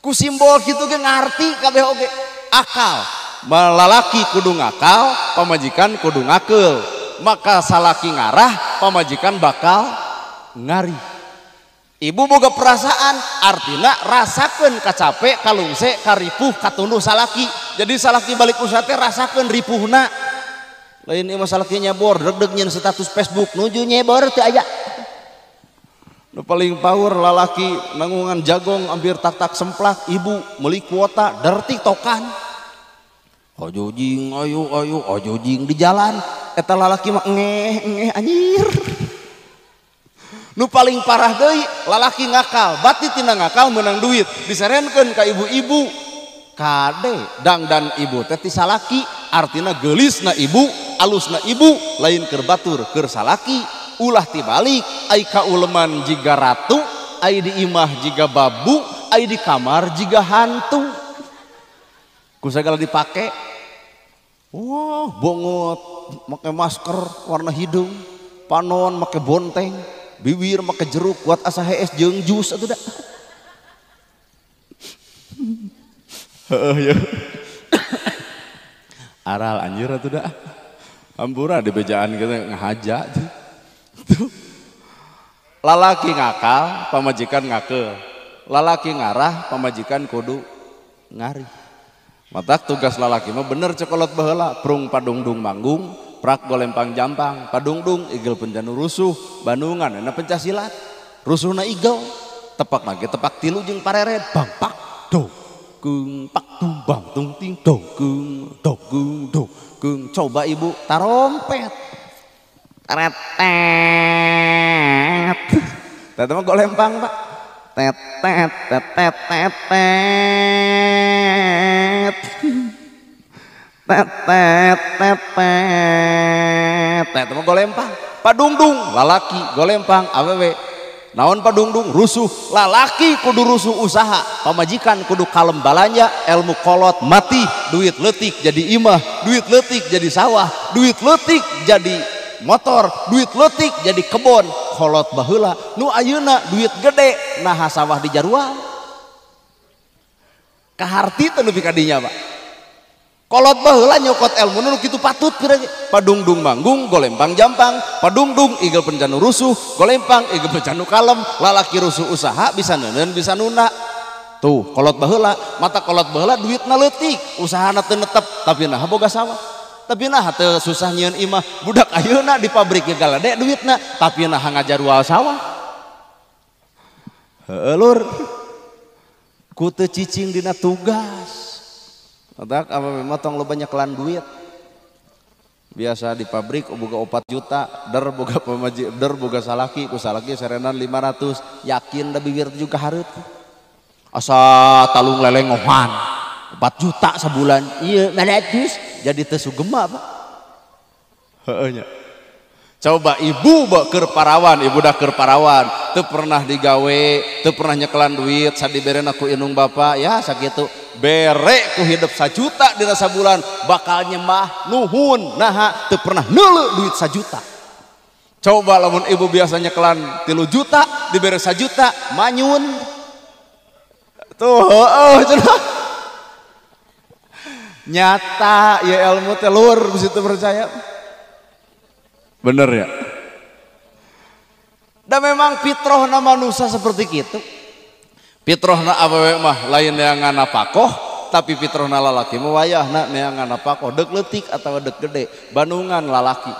Ku simbol kitu ge ngarti kabeh oge. Akal, lalaki kudu ngakal, pamajikan kudu ngakeul. Maka salaki ngarah, pamajikan bakal ngari. Ibu boga perasaan, artinya rasakeun kacape, kalungse, karipuh, katunduh salaki. Jadi salaki balik usaha teh rasakeun ripuhna. Lain ieu salaki nyebor, deg-deg nyeun status Facebook, nuju nyebor teu aya. Nu paling power lalaki nangungan jagong hampir tak semplak, ibu meuli kuota dar tiktokan. Ojo jing ayo ojo jing di jalan eta lalaki mah ngeh anjir. Nu paling parah deui lalaki ngakal, bati tina ngakal menang duit diserenkeun ka ibu-ibu. Kade dangdan ibu teh ti salaki, artina geulisna ibu, alusna ibu lain keur batur keur salaki. Ulah tibalik ai kauleman jiga ratu, ai di imah jiga babu, ai di kamar jiga hantu. Kusagala dipake. Wah, bongot make masker warna hidung, panon make bonteng, bibir make jeruk buat asa hees jeung jus atuh da. Heeh ya. Aral anjir atuh da. Hampura di bejaan kita ngahaja tuh. Lalaki ngakal, pamajikan ngakel. Lalaki ngarah, pamajikan kudu ngari. Matak tugas lalaki mah bener cekolot baheula, prung padungdung manggung, prak golempang jampang, padungdung igel penjanu rusuh, bandungan euna pencaksilat. Rusuhna igel, tepak lagi tepak tilu jeung pareret, bang pak do. Kung pak tung bang tung ting do kung do kung do kung. Coba ibu tarompet. Tet tet. Tete mah golempang, Pak. Tet tet tet tet tet tet. Tet tet tet tet. Tete mah golempang. Padungdung lalaki golempang awewe. Naon padungdung rusuh, lalaki kudu rusuh usaha, pamajikan kudu kalem balanja, ilmu kolot mati, duit leutik jadi imah, duit leutik jadi sawah, duit leutik jadi motor, duit leutik jadi kebon. Kolot baheula nu ayeuna duit gede naha sawah di Jarual. Kaharti teu nepi ka dinya, Pak. Kolot baheula nyokot ilmu nu kitu patut kira padungdung manggung golempang jampang, padungdung igel penjanu rusuh, golempang igel penjanu kalem, lalaki rusuh usaha bisa neuneun bisa nuna. Tuh kolot baheula, mata kolot baheula duitna leutik, usahana teu netep tapi nah boga sawah. Tapi nah teu susah nyieun imah, budak ayeuna di pabrik galade duitna tapi nah ngajarual sawah. Heueuh lur. Ku teu cicing dina tugas. Matak apa memang tong lo banyak kelan duit. Biasa di pabrik boga 4 juta, der boga pamaji, der boga salaki, ku salaki serenan 500, yakin da bibir juga hareup. Asa talung lelengohan 4 juta sebulan. Iya, 500 jadi teu sugema, Pak. Heeh nya. Coba ibu keur parawan, ibu dah keur parawan, teu pernah digawe, teu pernah nyekelan duit, sadiberen aku inung bapak, ya sakitu. Bere ku hidup 1 juta dina sabulan, bakal nyembah nuhun, naha teu pernah neuleu duit 1 juta. Coba lamun ibu biasa nyekelan 3 juta, dibere 1 juta, manyun. Tuh, cenah. Nyata ya ilmu teh lur, bisitu percaya. Bener ya. Dan memang fitrahna manusia seperti itu. Fitrahna awewe mah lain neangan pakoh, tapi fitrahna lalaki mah wayahna neangan pakoh, deuk leutik atawa deuk gede. Bandungan lalaki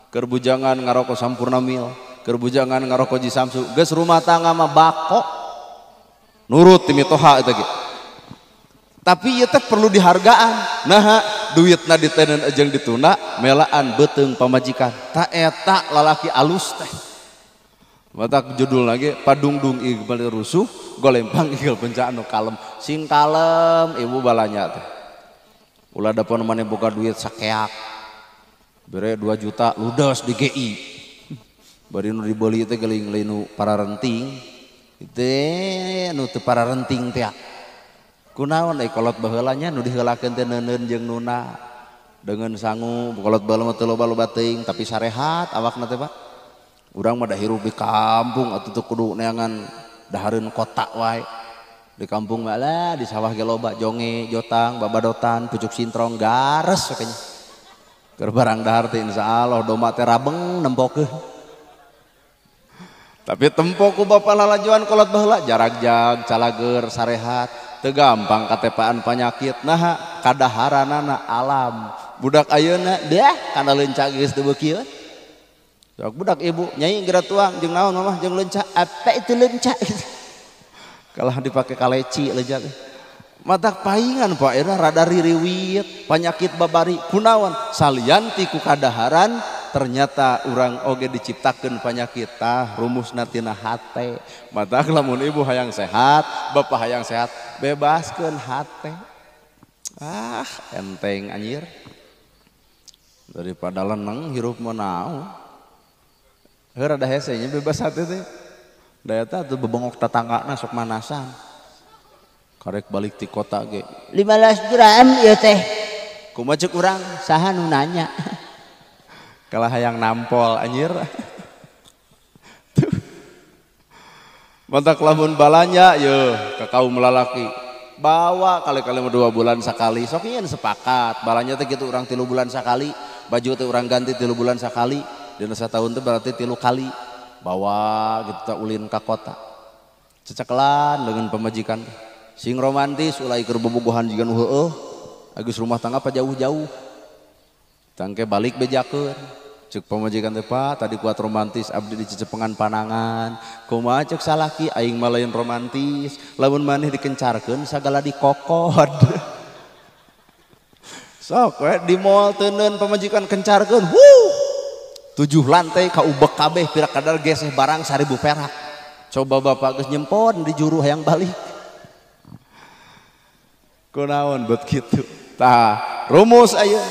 keur bujangan ngaroko sampurna mil, keur bujangan ngaroko Ji Samsu, geus rumah tangga mah bako. Nurut ti mitoha eta ge. Tapi ieu teh perlu dihargaan. Nah, duitna ditenen jeung ditunda, melaan beuteung pamajikan. Ta eta lalaki alus teh. Matak judul lagi padungdung igel rusuh, golempang igel penca anu kalem. Sing kalem ibu balanya teh. Ulah da pon mane boga duit sakeak. Bere 2 juta ludes di GI. Bari nu dibeli teh geuling linu para renting. Teh nu teu para renting teh. Kunaon kolot baheula nya nu diheulakeun teh neuneun jeung nuna dengan sangu kolot baheula mah teu loba-loba teuing tapi sarehat awakna teh, Pak. Urang mah da hirup di kampung atuh teu kudu neangan dahareun kota wae. Di kampung mah lah di sawah ge loba jonge, jotang, babadotan, pucuk sintrong gares sakanya. Keur barang dahar teh insyaallah domba teh rabeng nempokeun. Tapi tempo ku bapa lalajuan kolot baheula jarag-jag, calager, sarehat. Teu gampang katepaan penyakit, nah kadaharanana alam. Budak ayeuna dah kana leuncak geus teu beuki. Sok budak ibu nyai geura tuang jeung naon mama jeung leunca. Apa itu leunca? Kalah dipakai kaleci leunca teh. Matak paingan Pak era rada ririwit penyakit babari kunaon salian ti ku kadaharan ternyata urang oge diciptakeun penyakit tah rumusna tina hate. Matak lamun ibu hayang sehat bapak hayang sehat bebaskeun hate. Enteng anjir daripada leneng hirup mah naon. Heuh rada hese nya bebas hate teh. Daya teh tuh bebengok tetanggana sok manasan. Karek balik ti kota ge 15 gram ieu teh. Kumaha ceuk urang? Saha nu nanya? Kalah hayang nampol anjir. Mantak lamun balanya yeuh ka kaum lalaki. Bawa kali-kali 2 bulan sekali. Sok nyeun sepakat. Balanya teh kitu urang 3 bulan sekali. Baju teh urang ganti 3 bulan sekali. Dina satahun teh berarti 3 kali. Bawa gitu ulin ka kota. Ceceklan dengan pemajikan. Sing romantis ulah keur bobogohan jiga nu heueuh. Agus rumah tangga pa jauh-jauh. Tangke balik bejakeun. Cek pemajikan teh Pak tadi kuat romantis abdi di cecepengan panangan. Kumaha cek salaki aing mah lain romantis. Lamun maneh dikencarkeun sagala dikokod. Sok we di mall teuneun pemajikan kencarkeun. 7 lantai ka ubek kabeh pira kadar geseh barang 1000 perak. Coba bapak geus nyempon di juru hayang balik. Kunaon bet kitu. Tah, rumus ayeuna.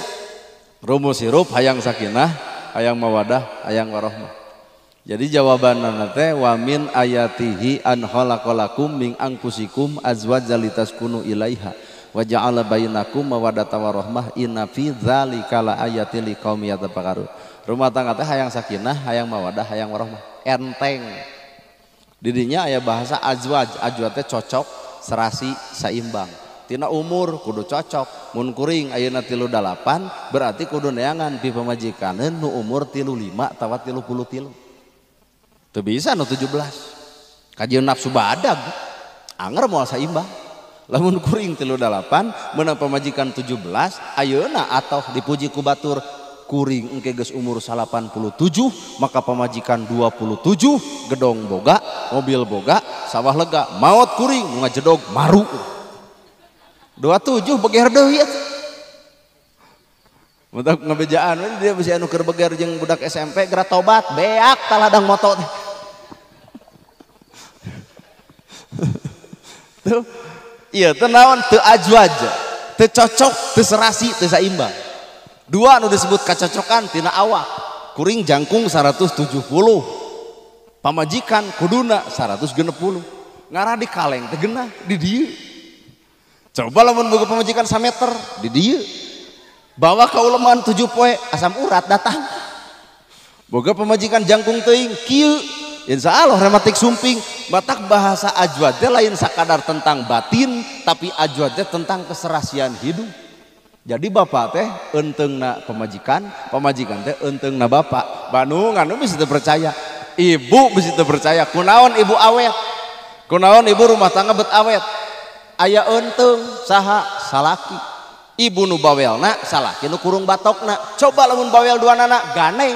Rumus hirup hayang sakinah, hayang mawadah, hayang warahmah. Jadi jawabanna teh wa min ayatihi an khalaqalakum min anfusikum azwajan litaskunu ilaiha wa ja'ala bainakum mawaddatan warahmah inna fi dzalika laayatil liqaumin yatafakkarun. Rumah tangga teh hayang sakinah, hayang mawadah, hayang warahmah. Enteng. Didinya aya bahasa azwaj, azwaj teh cocok, serasi, saimbang. Tina umur kudu cocok. Mun kuring ayeuna 38 berarti kudu neangan pi pamajikaneun nu umur 35 tawa 33. Teu bisa nu 17. Kajian nafsu badag. Anger moal saimbang. Lamun kuring 38 meunang pamajikan 17 ayeuna atoh dipuji ku batur kuring engke geus umur 87 maka pamajikan 27 gedong boga mobil boga sawah lega maot kuring ngajedog maru 27 beger deui atuh mentak ngabejaan dia bisa anu keur beger jeung budak SMP geura tobat beak taladang moto teh tuh ieu teh naon teu ajwaj teu cocok teu serasi teu saimbang. 2 anu disebut kacocokan tina awak kuring jangkung 170 pamajikan kuduna 160 ngarah di kaleng teh geunah di dieu coba lamun boga pamajikan 1 meter di dieu bawa ka ulemahan 7 poe asam urat datang boga pamajikan jangkung teuing kieu insyaallah rematik sumping batak bahasa ajwad teh lain sakadar tentang batin tapi ajwad teh tentang keserasian hidup. Jadi bapak teh enteungna pemajikan, pemajikan teh enteungna bapak. Bandung anu bisa teu percaya. Ibu bisa teu percaya. Kunaon ibu awet? Kunaon ibu rumah tangga bet awet? Aya enteung saha salaki. Ibu nu bawelna, salaki nu kurung batokna. Coba lamun bawel duanana ganeng.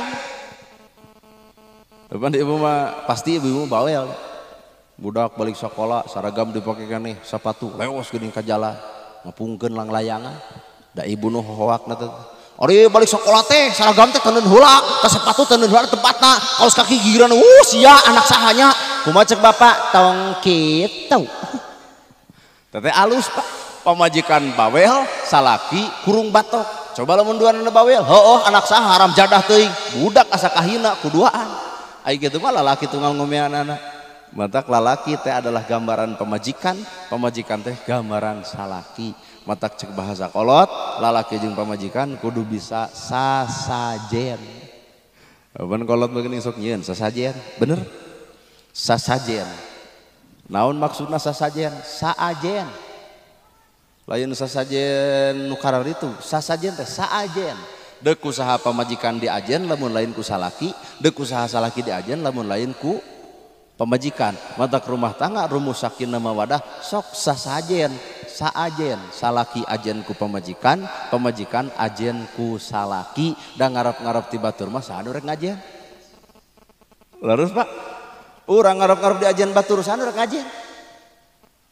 Depan ibu mah pasti ibu bawel. Budak balik sekolah saragam dipake keneh sepatu leos geuning ka jalan. Ngapungkeun lang layangan. Da ibu nu hoakna teh ari balik sekolah teh saragam teh teuneun heula ka sepatu teuneun heula tempatna kaos kaki gigiran sia anak sahanya kumaha cek bapak tong kitu teh alus Pak pamajikan bawel salaki kurung batok coba lamun duanana bawel heuh anak saha haram jadah teuing budak asa kahina kuduaan ai kitu mah lalaki tunggal ngomeanana matak lalaki teh adalah gambaran pemajikan pemajikan teh gambaran salaki matak cek bahasa kolot lalaki jeung pamajikan kudu bisa sasajen ban kolot begini sok nyieun sasajen bener sasajen naon maksudna sasajen saajen lain sasajen nu karar itu sasajen teh saajen deuk usaha pamajikan diajen lamun lain ku salaki deuk usaha salaki diajen lamun lain ku pemajikan matak rumah tangga rumus sakinah mawadah sok sasajen saajen salaki ajen ku pemajikan pemajikan ajen ku salaki dan ngarep-ngarep ti batur mah saha nu rek ngajen Terus Pak, urang ngarep-ngarep di ajian batur sana rek ngajian.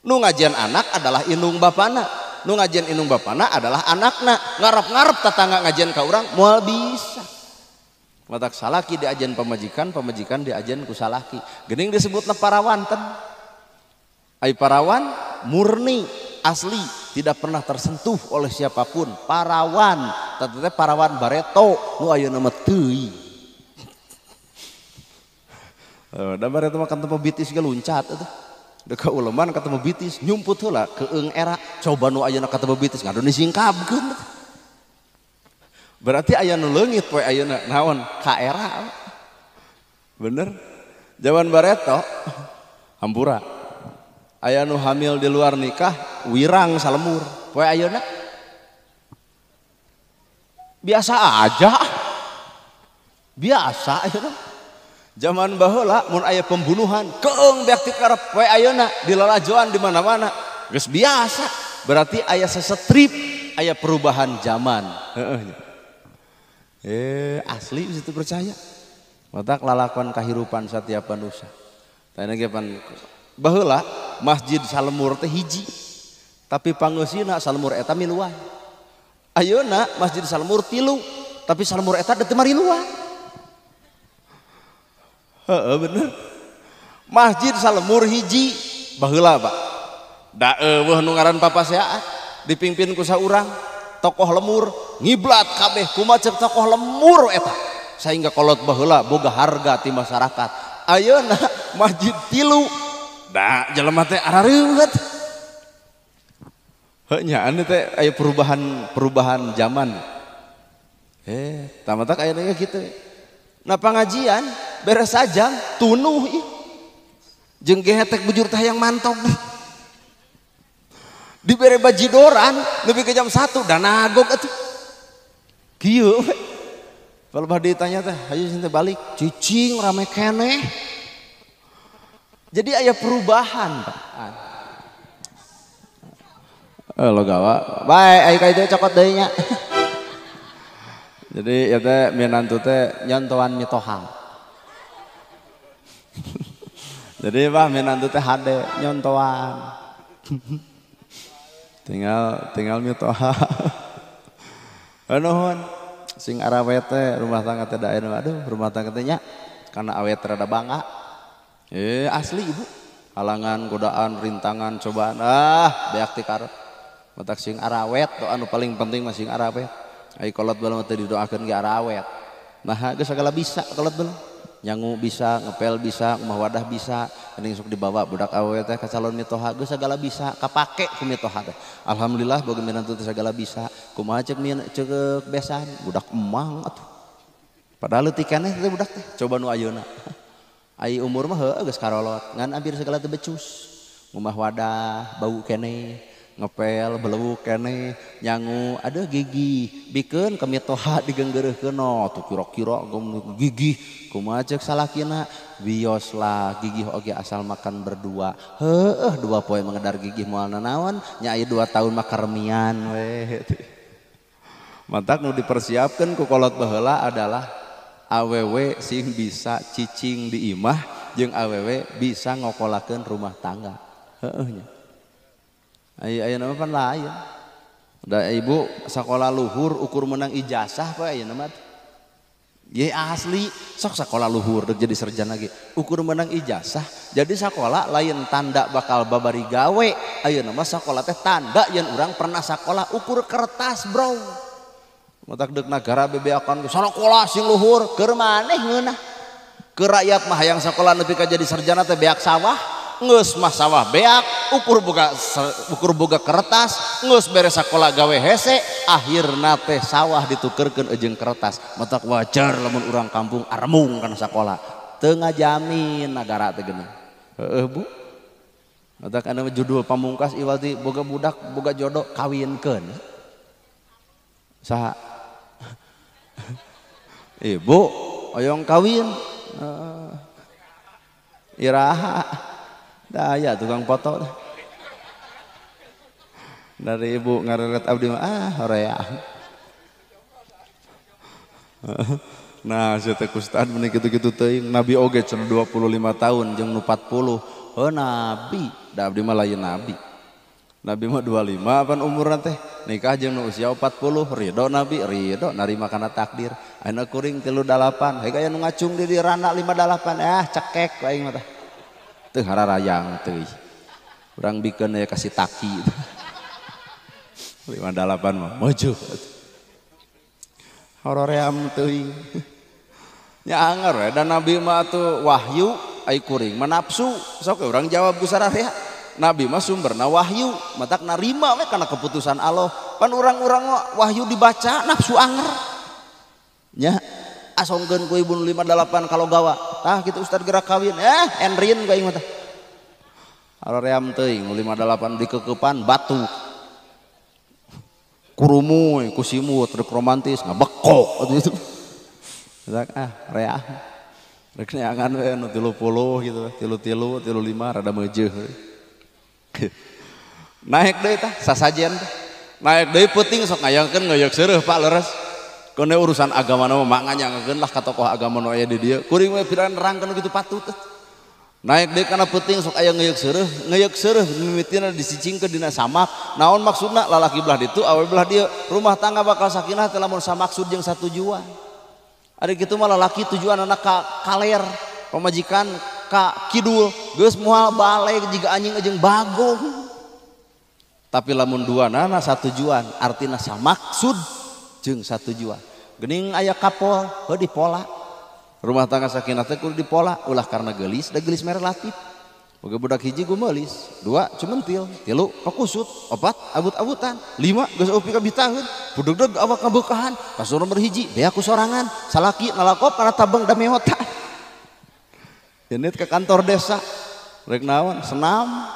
Nu ngajian anak adalah indung bapana, nu ngajian indung bapana adalah anakna. Ngarep-ngarep tetangga ngajian ka urang moal bisa. Matak salaki di ajian pamajikan, pamajikan di ajian ku salaki. Geuning disebutna parawan ten. Ai parawan murni asli, tidak pernah tersentuh oleh siapapun. Parawan, teteh parawan bareto nu ayeuna mah teuing. Da bareto mah kan tempat bitis ge luncat atuh. Da ka uleman ka tempat bitis nyumput heula ke eung era. Coba nu ayeuna ka tempat bitis ngadu disingkabkeun. Berarti aya nu leungit poe ayeuna naon? Ka era. Bener? Zaman bareto hampura. Aya nu hamil di luar nikah wirang salemur. Poe ayeuna biasa aja. Biasa ayeuna. Zaman baheula mun aya pembunuhan keung beak ti karep poe ayeuna dilalajoan di mana-mana geus biasa. Berarti aya sesetrip, aya perubahan zaman. Asli situ percaya. Matak lalakon kahirupan satiap manusia. Tanya ge pan baheula masjid Salemur teh hiji. Tapi pangeusina Salemur eta miluan. Ayeuna masjid Salemur 3, tapi Salemur eta teu mariluan. Bener. Masjid Salemur hiji baheula Pak. Da eueuh nu ngaran papaseaan dipimpin ku saurang tokoh lemur ngiblat kabeh kumaha ceuk tokoh lemur eta sehingga kolot baheula boga harga ti masyarakat. Ayeuna masjid 3 da jelema teh arareuweut. Heuh nya anu teh aya perubahan zaman. Tamatak aya kitu. Nah pengajian beres sajam tunuh ih. Jeung gehetek bujur teh yang mantog. Dibere bajidoran nepi ke jam 1 dan nagok atuh. Kieu we. Kalau ditanya teh, "Hayu sinten balik?" Cicing rame keneh. Jadi aya perubahan, Pak. Lo gawa. Bae ai ka itu cokot deui nya. Jadi ya teh minantu teh nyontoan mitohang. Jadi Pak minantu teh hade nyontoan. tinggal mitohang. Nuhun sing arawet teh rumah tangga teh da aduh rumah tangga teh nya kana awet rada bangga. Asli Ibu. Halangan, godaan, rintangan, cobaan beak ti karep. Matak sing arawet doa anu paling penting mah sing arawet. Ai kolot bae teh didoakeun ge arawet. Nah geus sagala bisa kolot bae. Nyangu bisa, ngepel bisa, umah wadah bisa, geuning sok dibawa budak awewe teh ka calon mitoha geus sagala bisa, kapake ku mitoha teh. Alhamdulillah boga minantu teh sagala bisa. Kumaha ceuk besan budak emang atuh. Padahal leutik keneh teh budak teh. Coba nu ayeuna. Ai umur mah heueuh geus karolot, ngan abir sagala teh becus. Umah wadah bau keneh. Ngepel belewuk keneh nyangu ada gigi bikeun ka mitoha digeunggeureukkeun tuh kira-kira gigi kumaha ceuk salakina bios lah gigi oge asal makan berdua heueuh 2 poe mangedar gigi moal nanaon nya aya 2 tahun mah karemian we. Mantak nu dipersiapkeun ku kolot baheula adalah awewe sing bisa cicing di imah jeung awewe bisa ngokolakeun rumah tangga. Heueuh nya. Aya nama pan lain. Da Ibu sakola luhur ukur menang ijazah poe ayeuna mah. Ye asli sok sakola luhur dek jadi sarjana ge. Ukur menang ijazah jadi sakola lain tanda bakal babari gawe. Ayeuna mah sakola teh tanda yen urang pernah sakola ukur kertas, Bro. Matak deuk nagara bebeakan sakola sing luhur keur maneh ngeunah. Ke rakyat mah hayang sakola nepi ka jadi sarjana teh beak sawah. Ngeus mah sawah beak ukur boga kertas ngeus beres sakola gawe hese akhirna teh sawah ditukerkeun jeung kertas. Matak wajar lamun urang kampung aremung kana sakola teu ngajamin nagara teh geuning. Heueuh Bu. Matak anu judul pamungkas iwati boga budak boga jodoh kawinkeun. Saha? Ibu oyong kawin. Iraha. Daya tukang foto dari Ibu ngareret abdi mah horeang. Nah si teh Ustad meni gitu-gitu teuing nabi oge cenah 25 tahun jeung nu 40 nabi da abdi mah lain nabi mah 25 pan umurna teh nikah jeung nu usia 40 ridho nabi ridho narima kana takdir ayeuna kuring 38 hayu aya nu ngacung di rana 58 cekek aing mah teh teu hararayang teuy urang bikeun aya kasih taki 58 mah maju horoream teuing nya anger we dan nabi mah tuh wahyu ai kuring manapsu sok urang jawab ku sararea nabi mah sumberna wahyu matak narima we kana keputusan Allah pan urang-urang wahyu dibaca nafsu anger nya asongkeun ku ibu 58 kalau gawa tah kitu ustad gerak kawin enrin ku aing mah tah haream teuing 58 dikekepan batu kurumu ku simut rek romantis ngabekok atuh itu rea rek neangan we nu 30 gitu 33 35 rada meujeuh naik deui tah sasajen naik deui peuting sok ngayangkeun ngeuyeuk seureus Pak leres kone urusan agama mah mak nganyangeun lah ka tokoh agama nu aya di dieu kuring we piran nerangkeun kitu patut naik deui kana peuting sok aya ngeuyeuk seureus mimitina disicingkeun dina samak naon maksudna lalaki belah ditu awe belah dieu rumah tangga bakal sakinah teh lamun samaksud jeung satujuan ari kitu mah lalaki tujuan anak ka kaler pamajikan ka kidul geus moal bale jiga anjing jeung bagong tapi lamun duanana satujuan artina samaksud jeung satujuan geuning aya kapol heuh dipola rumah tangga sakinah teh kudu dipola ulah karena geulis da geulis mere relatif boga budak hiji gumelis 2 cumentil 3 kakusut 4 abut-abutan 5 geus upi ka bitaheun budeg awak kabeukahan pas nomor hiji bea ku sorangan salaki nalakop kana tabeng da meota ke kantor desa rek naon senam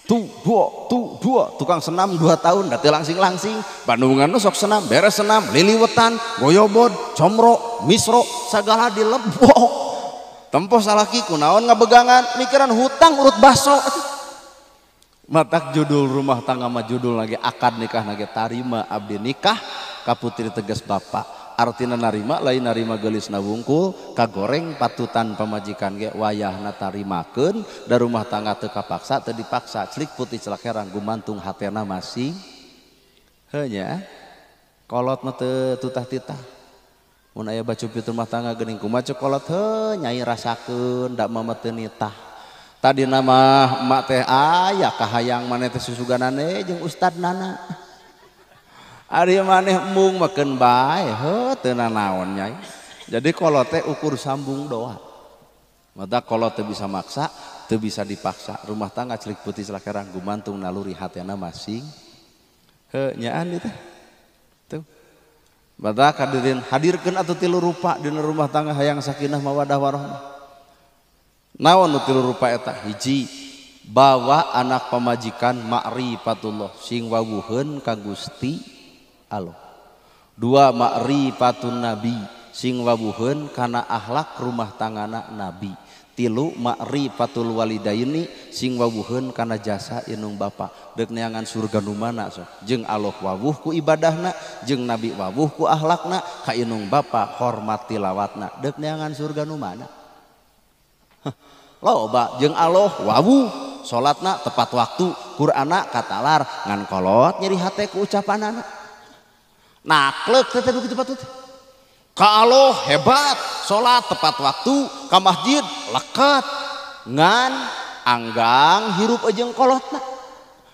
dua tukang senam 2 tahun da teu langsing Bandungan sok senam beres senam liliwetan goyobod comro misro sagala dilebok tempo salaki kunaon ngabegangan mikiran hutang urut baso matak judul rumah tangga mah judul lagi akad nikah lagi tarima abdi nikah kaputri tegas bapak artina narima lain narima gelisna wungkul kagoreng patutan pamajikan ge wayahna tarimakeun da rumah tangga teu kapaksa teu dipaksa celik putih celak herang gumantung hatena masing heuh nya kolot mah teu tutah-titah mun aya bacupit rumah tangga geuning kumaha kolot heuh nyai rasakeun da mah teu nitah tadina mah emak teh aya kahayang maneh teh susuganane jeung ustadnana ari maneh mung makeun bae heuh teu nanaon nyai jadi kolot teh ukur sambung doa mata kolot teu bisa maksa teu bisa dipaksa rumah tangga celik putih celak herang gumantung naluri hatena masing heuh nyaan ieu teh tuh mata kadirin hadirkeun atuh 3 rupa dina rumah tangga hayang sakinah mawadah warahmah naon nu 3 rupa eta hiji bawa anak pamajikan ma'rifatullah sing wawuheun ka Gusti Allah 2 ma'rifatun nabi sing wawuheun kana akhlak rumah tanggana nabi 3 ma'rifatul walidaini sing wawuheun kana jasa inung bapa deuk neangan surga nu mana sok jeung Allah wawuh ku ibadahna jeung nabi wawuh ku akhlakna ka inung bapa hormat tilawatna deuk neangan surga nu mana loba jeung Allah wawuh salatna tepat waktu Qur'ana katalar ngan kolot nyeri hate ku ucapanana naklek teh begitu patut ka Allah hebat salat tepat waktu ka masjid lekat ngan anggang hirup jeung kolotna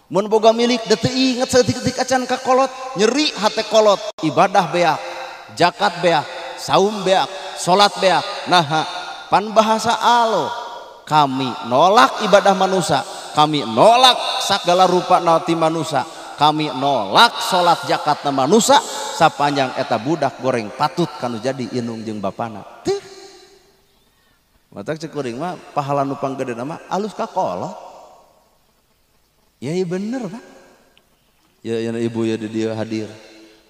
mun boga milik da teu inget saeutik-eutik acan ka kolot nyeri hate kolot ibadah beak zakat beak saum beak salat beak nah pan bahasa Allah kami nolak ibadah manusia kami nolak segala rupa nauti manusia kami nolak salat zakat na manusia sapanjang eta budak goreng patut kanu jadi inung jeung bapana teh matak cek kuring mah pahala nu panggedena mah alus ka kolot ya iya bener Pak ya ibu ya di dia hadir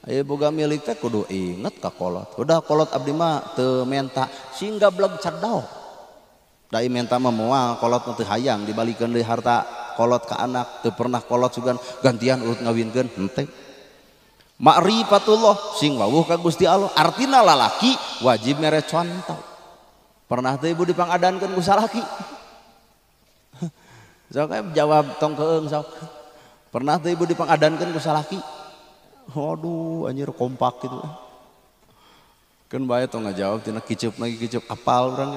aya boga milik teh kudu inget ka kolot udah kolot abdi mah teu menta singga bleg cadao da menta mah moal kolot teu hayang dibalikeun deui harta kolot ka anak teu pernah kolot sugan gantian urut ngawinkeun henteu Ma'rifatullah sing wawuh ka Gusti Allah. Artina lalaki wajib mere contoh. Pernah teh ibu dipangadankeun ku salaki? Sok jawab tong keung sok. Pernah teh ibu dipangadankeun ku salaki? Waduh anjir kompak gitu. Kan bae tong ngajawab tina kiceup lagi kiceup apal urang.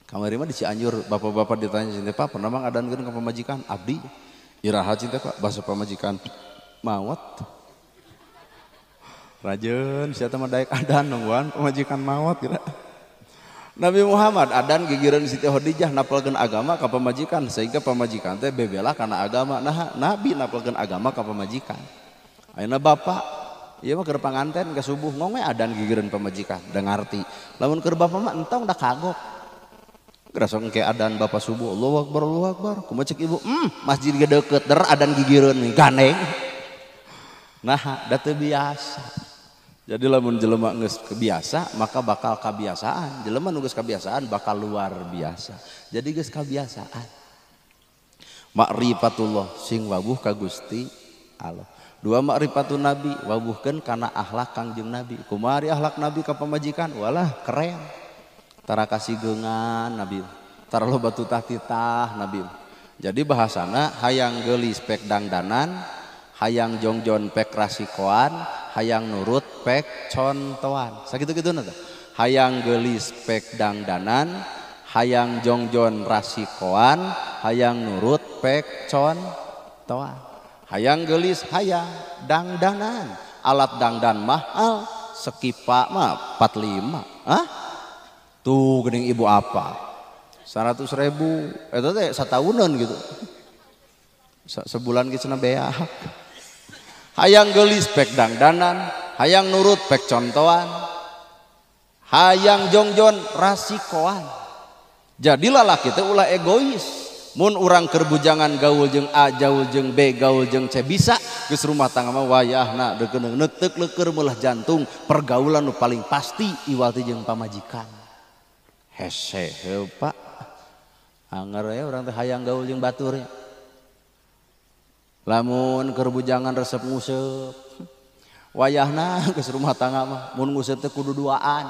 Kamari mah di Cianjur bapak-bapak ditanya cinta Pak pernah mangadankeun ka pamajikan? Abdi. Iraha cinta Pak bahasa pamajikan mawat. Rajen, siapa mah daek adan nongguan pemajikan mawat kira. Nabi Muhammad adan gigireun Siti Khadijah napalkeun agama ka pamajikan sehingga pamajikan teh bebelah kana agama. Nah, Nabi napalkeun agama ka pamajikan. Ayeuna bapak, ieu mah keur panganten ke subuh ngong we adan gigireun pamajikan, da ngarti. Lamun keur bapak mah entong da kagok. Geura sok engke adan bapak subuh, Allahu Akbar, Allahu Akbar. Kumaha cek ibu? Masjid ge deukeut der adan gigireun gandeng. Nah, da teu biasa. Jadi lamun jelema geus kebiasa maka bakal kebiasaan. Jelema nu geus kebiasaan bakal luar biasa. Jadi geus kebiasaan. Ma'rifatullah sing wawuh ka Gusti Allah. Dua ma'rifatun Nabi wawuhkeun kana akhlak Kangjeng Nabi. Kumaha akhlak Nabi ka pamajikan? Walah keren. Tara kasigeungan Nabi. Tara loba tutah titah Nabi. Jadi bahasana hayang geulis pek dangdanan, hayang jongjon pek rasikoan, hayang nurut pek contohan. Sakitu-kituna tah. Hayang geulis pek dangdanan, hayang jongjon rasikoan, hayang nurut pek contohan. Hayang geulis hayang dangdanan. Alat dangdan mahal, sekipa mah 45. Hah? Tuh geuning ibu apa? 100.000. Eta teh sataunan gitu. Sebulan ge cenah beak. Hayang geulis pek dangdanan, hayang nurut pek contohan, hayang jongjon rasikoan. Jadi lalaki teh ulah egois. Mun urang keur bujangan gaul jeung A, gaul jeung B, gaul jeung C bisa geus rumah tangga mah wayahna deukeun neuteuk leuker meulah jantung. Pergaulan nu paling pasti iwal teh jeung pamajikan. Hese heuh Pak. Anger we urang teh hayang gaul jeung batur nya. Lamun keur bujangan resep nguseup wayahna geus rumah tangga mah mun nguseup teh kudu duaan.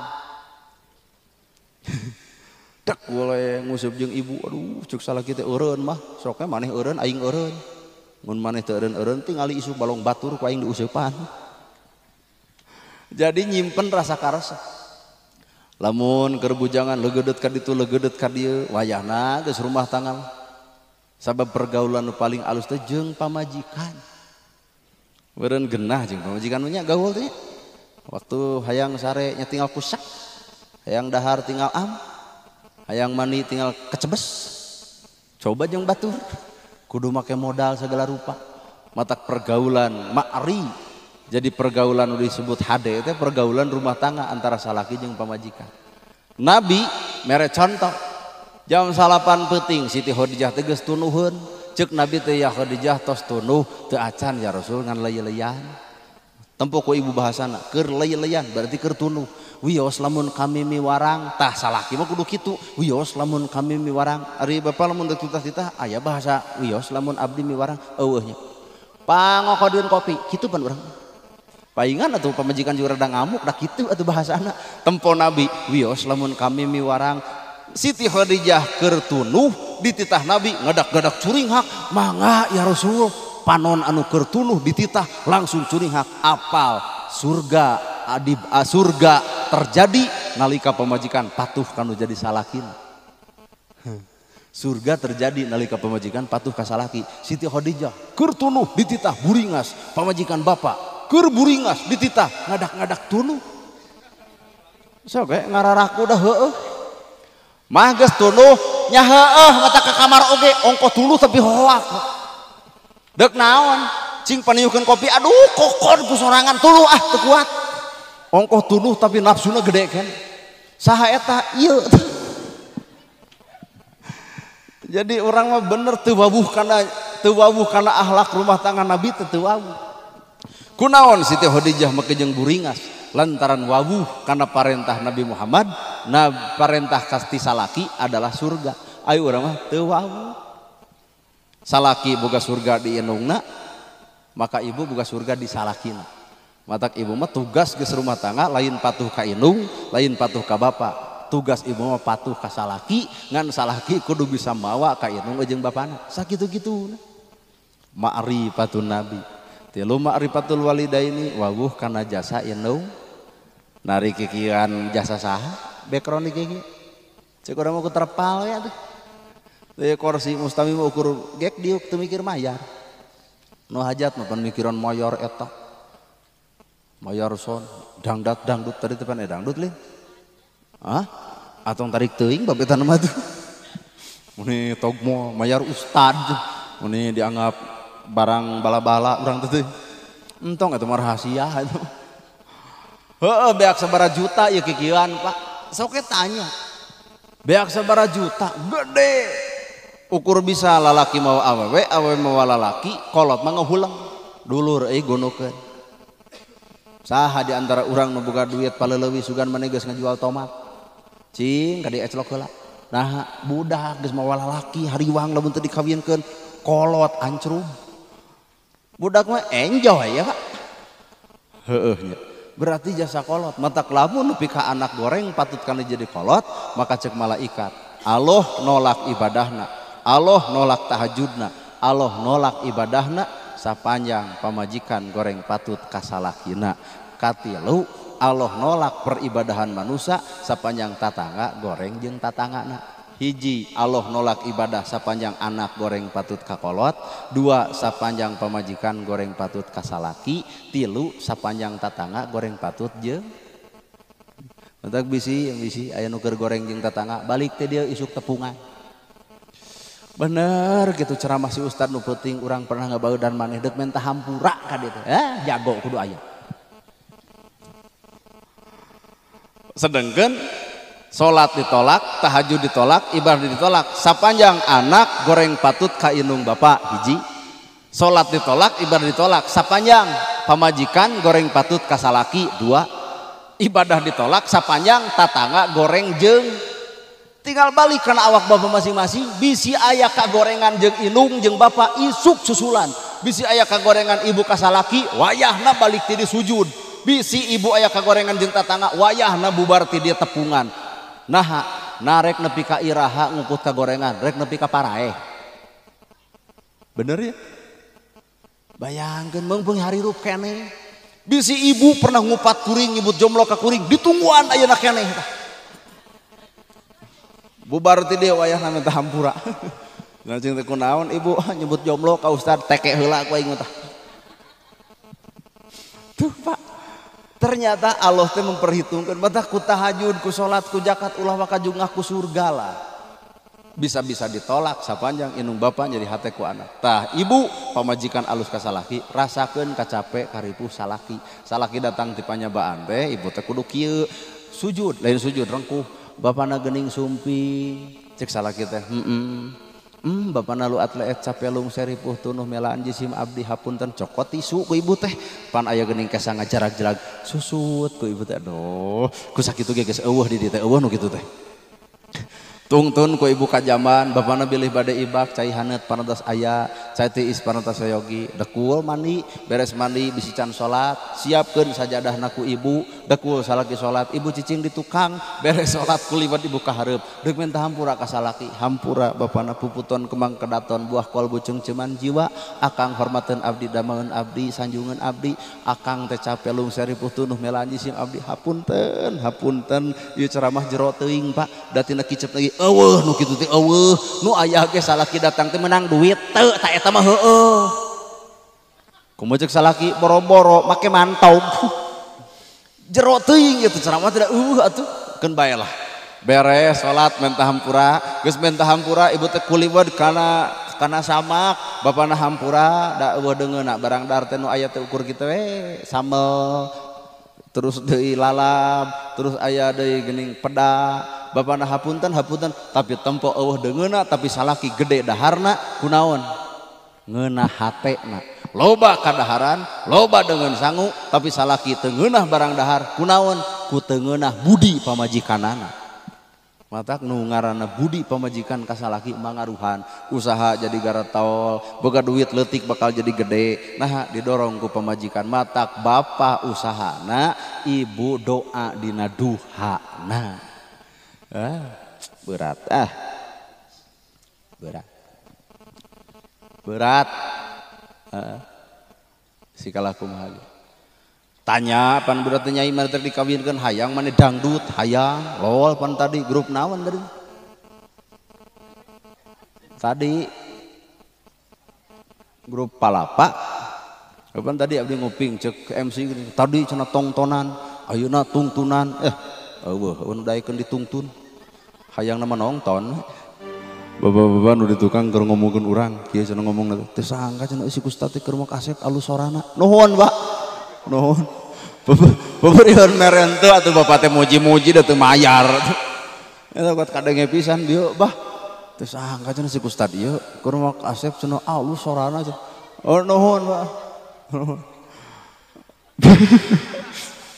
Dak boleh nguseup jeung ibu aduh cuk salaki teh eureun mah sok we maneh eureun aing eureun. Mun maneh teu eureun tingali isu balong batur ku aing diuseupan. Jadi nyimpen rasa karesep. Lamun keur bujangan leugeudeut ka ditu leugeudeut ka dieu wayahna geus rumah tangga mah. Sabab pergaulan nu paling alus teh jeung pamajikan. Beureun genah jeung pamajikan nya gaul teh. Waktu hayang sare nya tinggal kusak. Hayang dahar tinggal am. Hayang mani tinggal kecebes. Coba jeung batur. Kudu make modal segala rupa. Matak pergaulan ma'ri. Jadi pergaulan nu disebut hade teh pergaulan rumah tangga antara salaki jeung pamajikan. Nabi mere contoh. Jam 8 peuting Siti Khadijah teh geus tunuhun. Ceuk Nabi teh ya Khadijah tos tunuh teu acan ya Rasul ngan leuy-leuyan. Tempo ku ibu bahasana keur leuy-leuyan berarti keur tunuh. Wios lamun kami miwarang tah salaki mah kudu kitu. Wios lamun kami miwarang ari bapak lamun teu tutah-titah aya bahasa wios lamun abdi miwarang eueuh nya. Pangokodeun kopi kitu pan urang. Paingan atuh pamajikan juga rada ngamuk dah kitu atuh bahasana. Tempo Nabi wios lamun kami miwarang Siti Khadijah keur tunuh dititah Nabi ngadak-gadak curing hak mangga ya Rasul panon anu keur tunuh dititah langsung curing hak apal surga adib surga terjadi nalika pamajikan patuh kanu jadi salakina. Surga terjadi nalika pamajikan patuh ka salaki. Siti Khadijah keur tunuh dititah buringas pamajikan bapak keur buringas dititah ngadak-ngadak tunuh. Sok ngararaku dah heueuh. Mah geus tunuh nya heueuh mata ka kamar oge ongko tuluh tapi hoak. Deuk naon? Cing paniukeun kopi aduh kokon ku sorangan tuluh ah teu kuat. Ongko tunuh tapi nafsuna gede kan. Saha eta? Ieu. Jadi orang mah bener teu wawuh kana akhlak rumah tangga Nabi teu wawuh. Kunaon Siti Khadijah make jeung buringas lantaran wawuh karena parentah Nabi Muhammad. Nah parentah kasti salaki adalah surga. Ayo urang mah teu wawuh. Salaki boga surga di indungna, maka ibu boga surga di salakina. Matak ibu mah tugas geus rumah tangga lain patuh ka indung, lain patuh ka bapa. Tugas ibu mah patuh ka salaki, ngan salaki kudu bisa mawa ka indung jeung bapana. Sakitu-kituna. Ma'rifatun nabi. Tilu ma'rifatul walidaini wawuh kana jasa indung. Nari kikian jasa saha? Background kiki. Cek urang mah ku terpal ya teh. Teu kursi mustami mah ukur gek diuk teu mikir mayar. Nu hajat mah pan mikiran mayor eta. Mayor son dangdut tadi teh pan dangdut lin. Hah? Atong tarik teuing babetan mah tuh. Muni togmo mayar ustad. Muni dianggap barang bala-bala urang teh. Entong eta mah rahasia itu. Heeh, beak sabaraha juta ieu kikieuan, Pak. Sok tanya. Beak sabaraha juta? Gede. Ukur bisa lalaki mau awewe, awewe mau lalaki, kolot mah ngehuleng. Dulur euy gonokeun. Saha di antara urang nu boga duit paleulewi sugan maneh geus ngajual tomat. Cing ka dieclok heula. Nah, budak geus mawa lalaki hariwang lamun teu dikawinkeun kolot ancrung. Budak mah enjoy ya, Pak. Heeh nya. Berarti jasa kolot. Matak lamun nepi ka anak goreng patut kana jadi kolot, maka cek malaikat. Allah nolak ibadahna. Allah nolak tahajudna. Allah nolak ibadahna sapanjang pamajikan goreng patut kasalakina. Katilu Allah nolak peribadahan manusia sapanjang tatangga goreng jeung tatanggana. Hiji Allah nolak ibadah sapanjang anak goreng patut kakolot. Dua sapanjang pamajikan goreng patut kasalaki. Tilu sapanjang tatangga goreng patut jeung matak bisi aya nu keur goreng jeung tatangga balik teh dia isuk tepungan. Bener gitu ceramah si ustad nu peuting urang pernah ngabaeudan maneh deuk menta hampura ka dieu teh. Jago kudu aya. Sedengkeun salat ditolak, tahajud ditolak, ibadah ditolak sapanjang anak goreng patut ka indung bapa hiji. Salat ditolak, ibadah ditolak sapanjang pamajikan goreng patut ka salaki dua. Ibadah ditolak sapanjang tatangga goreng jeung tinggal balik karena awak bapak masing-masing. Bisi aya kagorengan jeung indung jeung bapa isuk susulan. Bisi aya kagorengan ibu kasalaki wayahna balik ti di sujud. Bisi ibu aya kagorengan jeung tatangga wayahna bubar ti dia tepungan. Nah, narek nepi ka iraha nguput kagorengan, rek nepi ka parae. Bener ya? Bayangkeun meung harirup keneh. Bisi ibu pernah ngupat kuring nyebut jomblo ka kuring, ditungguan ayeuna keneh. Bubar ti dia wayahna minta hampura. Nah cing teh kunaon ibu nyebut jomblo ka ustad teke heula ku aing tah. Tuh Pak, ternyata Allah teh memperhitungkan mata ku tahajud, ku salat, ku zakat ulah maka jungah ku surga lah. Bisa-bisa ditolak sapanjang indung bapa jadi hate ku anak. Tah ibu pamajikan alus ka salaki rasakeun kacape karipuh salaki. Salaki datang ti panyabaan teh ibu teh kudu kieu sujud, lain sujud rengkuh. Bapana geuning sumpi cek salaki teh bapana lu atlet capelung seripuh tunuh melaan jisim abdi hapunten cokot tisu ku ibu teh pan aya geuning kesa ngajarak-jarak susut ku ibu teh aduh ku sakitu ge geus eueuh di dieu teh eueuh nu kitu teh tungtun ku ibu kajaman bapana bilih bade ibak cai haneut parantos aya cai tiis parantos soyogi dekul mandi beres mandi bisi can salat siapkeun sajadahna ku ibu dekul salaki salat ibu cicing di tukang beres salat kuliwat ibu ka hareup deuk menta hampura ka salaki hampura bapana puputon kemang kedaton buah kolbu ceungceuman jiwa akang hormateun abdi damaeun abdi sanjungeun abdi akang teh capelung seripuh tunuh melaan jisim abdi hapunten hapunten ieu ceramah jero teuing Pak datina kicep lagi eueuh nu kitu teh eueuh nu aya ge salaki datang teh menang duit teu ta eta mah heueuh kumaha ceuk salaki boro-boro make mantau jero teuing itu ceramah tidak atuh keun bae lah beres salat menta hampura geus menta hampura ibu teh kuliwed kana samak bapana hampura da eueuh deungeuna barang dar teh nu aya teh ukur kitu we sambel terus deui lalab terus aya deui geuning peda bapana hapunten tapi tempo eueuh deungeuna tapi salaki gede daharna kunaon ngeunah hatena loba kadaharan loba deungeun sangu tapi salaki teu ngeunah barang dahar kunaon ku teu ngeunah budi pamajikanana matak nu ngaranna budi pamajikan kasalaki mangaruhan usaha jadi garatol boga duit leutik bakal jadi gede nah didorong ku pamajikan matak bapa usahana ibu doa dina duhana berat berat sikala kumaha tanya pan budak nyai mana tadi dikawinkan hayang mana dangdut hayang lol pan tadi grup naon tadi grup palapa pan tadi abdi nguping cek MC tadi cenah tongtonan ayeuna tungtunan eueuh mun daekeun ditungtun hayang nama nongton bapak-bapak nu di tukang keur ngomongkeun urang kieu cenah ngomongna teh sangka cenah si Ustad teh keur mau kasep alus sorana nuhun Pak nuhun pemberian merente atau bapak teh muji-muji da teu mayar eta kuat kadenge pisan dieu bah teu sangka cenah si Ustad ieu keur mau kasep cenah alus sorana oh nuhun Pak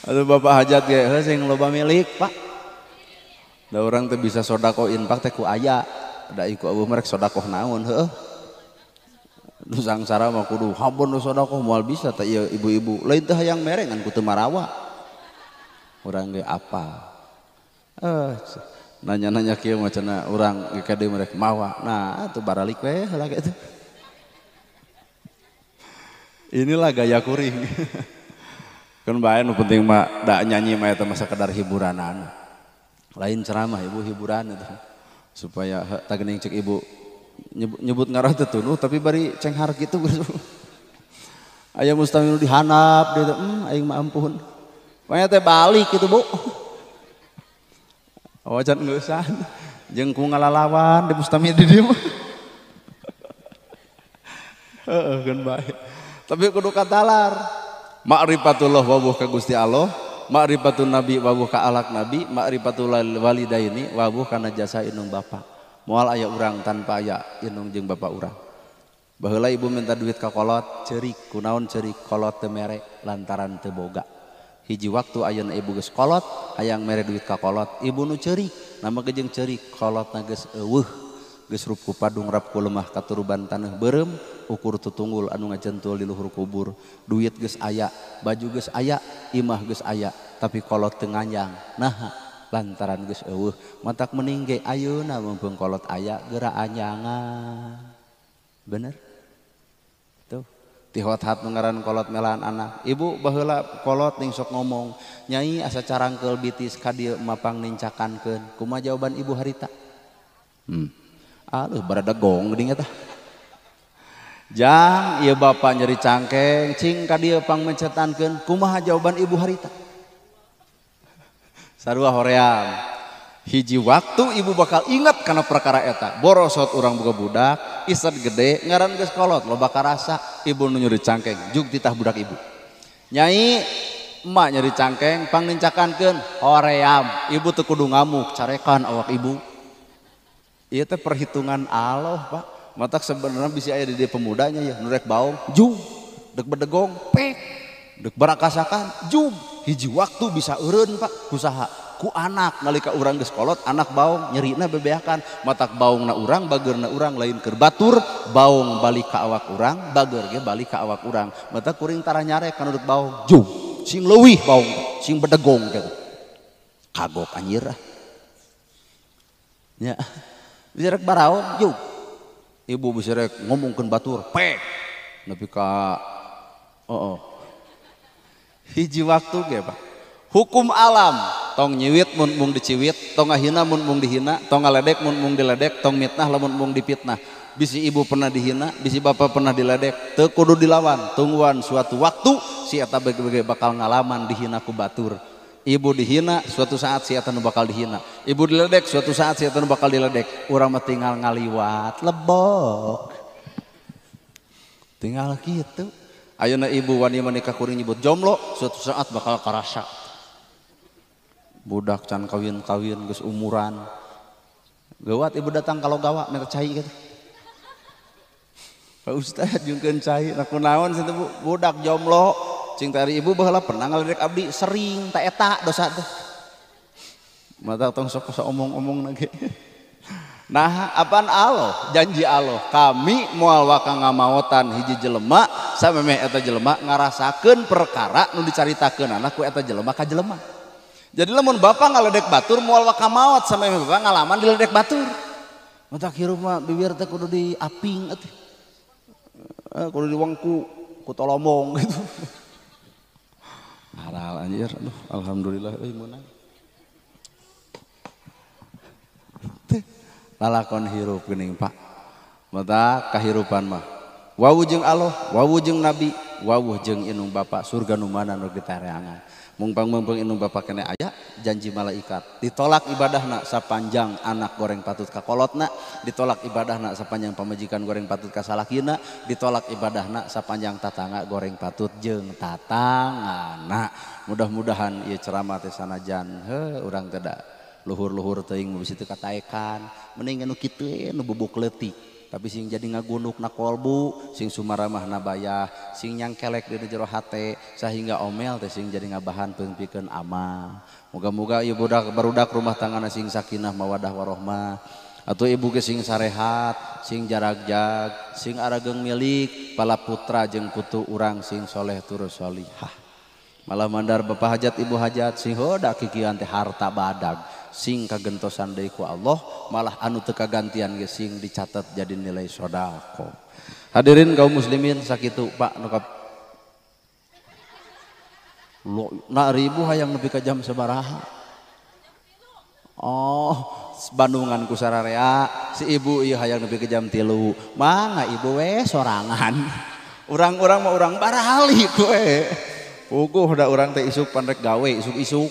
atuh bapak hajat ge heuh sing loba milik Pak da urang teh bisa sodako infak teh ku aya da iku eueuh merek sodakoh naon heuh nu sangsara mah kudu habon nu sodakoh moal bisa teh ieu ibu-ibu lain teh hayang merengan ku teu marawa urang ge apa nanya-nanya kieu mah cenah urang ge kade merek mawa nah atuh baralik we heula kitu inilah gaya kuring kan bae nu penting mah da nyanyi mah eta mah sakedar hiburanan lain ceramah ibu hiburan itu supaya tak geuning cek ibu nyebut ngarah tetunuh tapi bari cenghar gitu aya mustami nu dihanap dia aing mah ampun pokoknya teh balik gitu Bu wajan ngeusan jeung ku ngalalawan di mustami di dieu mah heeh kan bae tapi kudu katalar ma'rifatullah wawuh ka Gusti Allah ma'rifatun nabi wawuh ka alak nabi ma'rifatul walidaini wawuh kana jasa indung bapa moal aya urang tanpa aya indung jeung bapa urang baheula ibu minta duit ka kolot ceurik kunaon ceurik kolot teu mere lantaran teu boga hiji waktu ayeuna ibu geus kolot hayang mere duit ka kolot ibu nu ceurik nama jeung ceurik kolotna geus eueuh geus rup ku padung rap ku lemah katuruban taneuh beureum ukur tutunggul anu ngajentul di luhur kubur duit geus aya baju geus aya imah geus aya tapi kolot teu nganyang nah lantaran geus eueuh matak mending ge ayeuna mumpung kolot aya geura anyangan bener tuh ti hot-hat nu ngaran kolot melaan anak ibu baheula kolot ning sok ngomong nyai asa carangkeul bitis ka dieu mapang nincakankeun kumaha jawaban ibu harita aduh barada gong geuning eta jang ieu bapa nyeri cangkeng cing ka dieu pang mencetankeun kumaha jawaban ibu harita sarua hoream hiji waktu ibu bakal ingat karena perkara eta borosot urang boga budak isad gede ngaran geus kolot loba karasa ibu nu nyeri cangkeng jug titah budak ibu nyai emak nyeri cangkeng pang nincakankeun hoream ibu teu kudu ngamuk carekan awak ibu ieu teh perhitungan Allah Pak matak sebenarnya bisa aya di dia pemudanya ya nu rek baong jung dek bedegong pek dek barakasakan jung hiji waktu bisa eureun Pak kusaha ku anak nalika urang geus kolot anak baong nyerina bebeakan matak baongna urang bageurna urang lain keur batur baong balik ka awak urang bageur ge balik ka awak urang matak kuring tara nyarek kana dek baong jung sing leuwih baong sing bedegong gitu kagok anjir nya bisa rek baraon jung ibu bisa rek ngomongkeun batur pek nepi ka hiji waktu ge Pak hukum alam tong nyiwit mun mung diciwit tong ngahina mun mung dihina tong ngaledek mun mung diledek tong mitnah lamun mung dipitnah bisi ibu pernah dihina bisi bapak pernah diledek teu kudu dilawan tungguan suatu waktu si eta bege-bege bakal ngalaman dihina ku batur ibu dihina suatu saat si eta nu bakal dihina ibu diledek suatu saat si eta nu bakal diledek urang mah tinggal ngaliwat lebok tinggal kitu ayeuna ibu wani menikah kuring nyebut jomblo suatu saat bakal karasa budak can kawin-kawin geus umuran gawat ibu datang kalau gawa minta cai gitu Pak Ustad jungkeun cai nakunaon situ Bu budak jomblo cing tari ibu baheula pernah ngaledek abdi sering ta eta dosa teh mata tong sok omong-omong lagi. Nah, apaan Allah? Janji Allah. Kami moal waka ngamaotan hiji jelema samemeh eta jelema ngarasakeun perkara nu dicaritakeun anak ku eta jelema ka jelema. Jadi lamun bapak ngaledek batur moal waka maot samemeh bapak ngalaman diledek batur. Mata hirup mah bibir teh kudu diaping atuh. Kudu diwengku ku tolomong gitu. Haral anjir, aduh alhamdulillah euy meunang. Lalakon hirup geuning Pak. Mata kahirupan mah wawuh jeung Allah, wawuh jeung Nabi, wawuh jeung inung Bapa surga nu mana nu ditareangan. Mungpang-mungpang inung Bapa kene aya janji malaikat. Ditolak ibadahna sapanjang anak goreng patut ka kolotna, ditolak ibadahna sapanjang pamajikan goreng patut ka salakina, ditolak ibadahna sapanjang tatangga goreng patut jeung tatangana. Mudah-mudahan ieu ceramah teh sanajan urang teh da luhur-luhur teuing nu bisi teu kataekan, mending anu kitu nu bubuk leutik, tapi sing jadi ngagunuk na kolbu, sing sumaramah na bayah, sing nyangkelek di jero hate, sehingga omel teh sing jadi ngabahan peungpikeun amal. Moga-moga ieu budak barudak rumah tanggana sing sakinah mawadah warohmah, atuh ibu ge sing sarehat, sing jaragjag, sing arageung milik, pala putra jeung putu urang sing soleh tur solihah. Malah mandar bapak hajat ibu hajat sing hoda kikian teh harta badag sing kagentosan deui ku Allah, malah anu teu kagantian ge sing dicatat jadi nilai sodako. Hadirin kaum muslimin sakitu Pak nu ka na ribu hayang nepi ka jam sabaraha. Oh, Bandungan ku sararea si ibu ieu hayang nepi ka jam 3. Mangga ibu we sorangan. Urang-urang mah urang barali ku we. Puguh da urang teh isuk pan rek gawe isuk-isuk.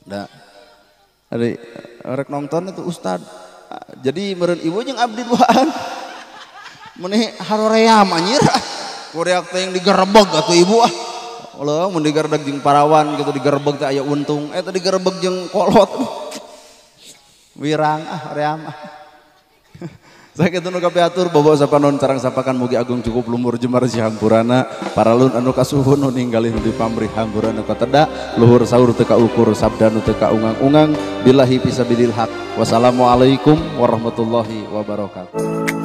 Da Ari rek nonton itu Ustad. Jadi meureun ibu jeung abdi duaan. Meneh haroream anjir. Koreak teh yang digerebeg atuh ibu ah. Ulah mun digerebeg jeung parawan gitu digerebeg teh aya untung. Eta digerebeg jeung kolot. Wirang ream ah. Sakitu nu kapiatur bobo sapanon carang sapakan mugi agung cukup lumur jemar si hampurana paralun anu kasuhun nu ninggalin di pamrih hampurana kateda luhur saur teu kaukur sabda nu teu kaungang-ungang billahi fisabilil haq. Wassalamualaikum warahmatullahi wabarakatuh.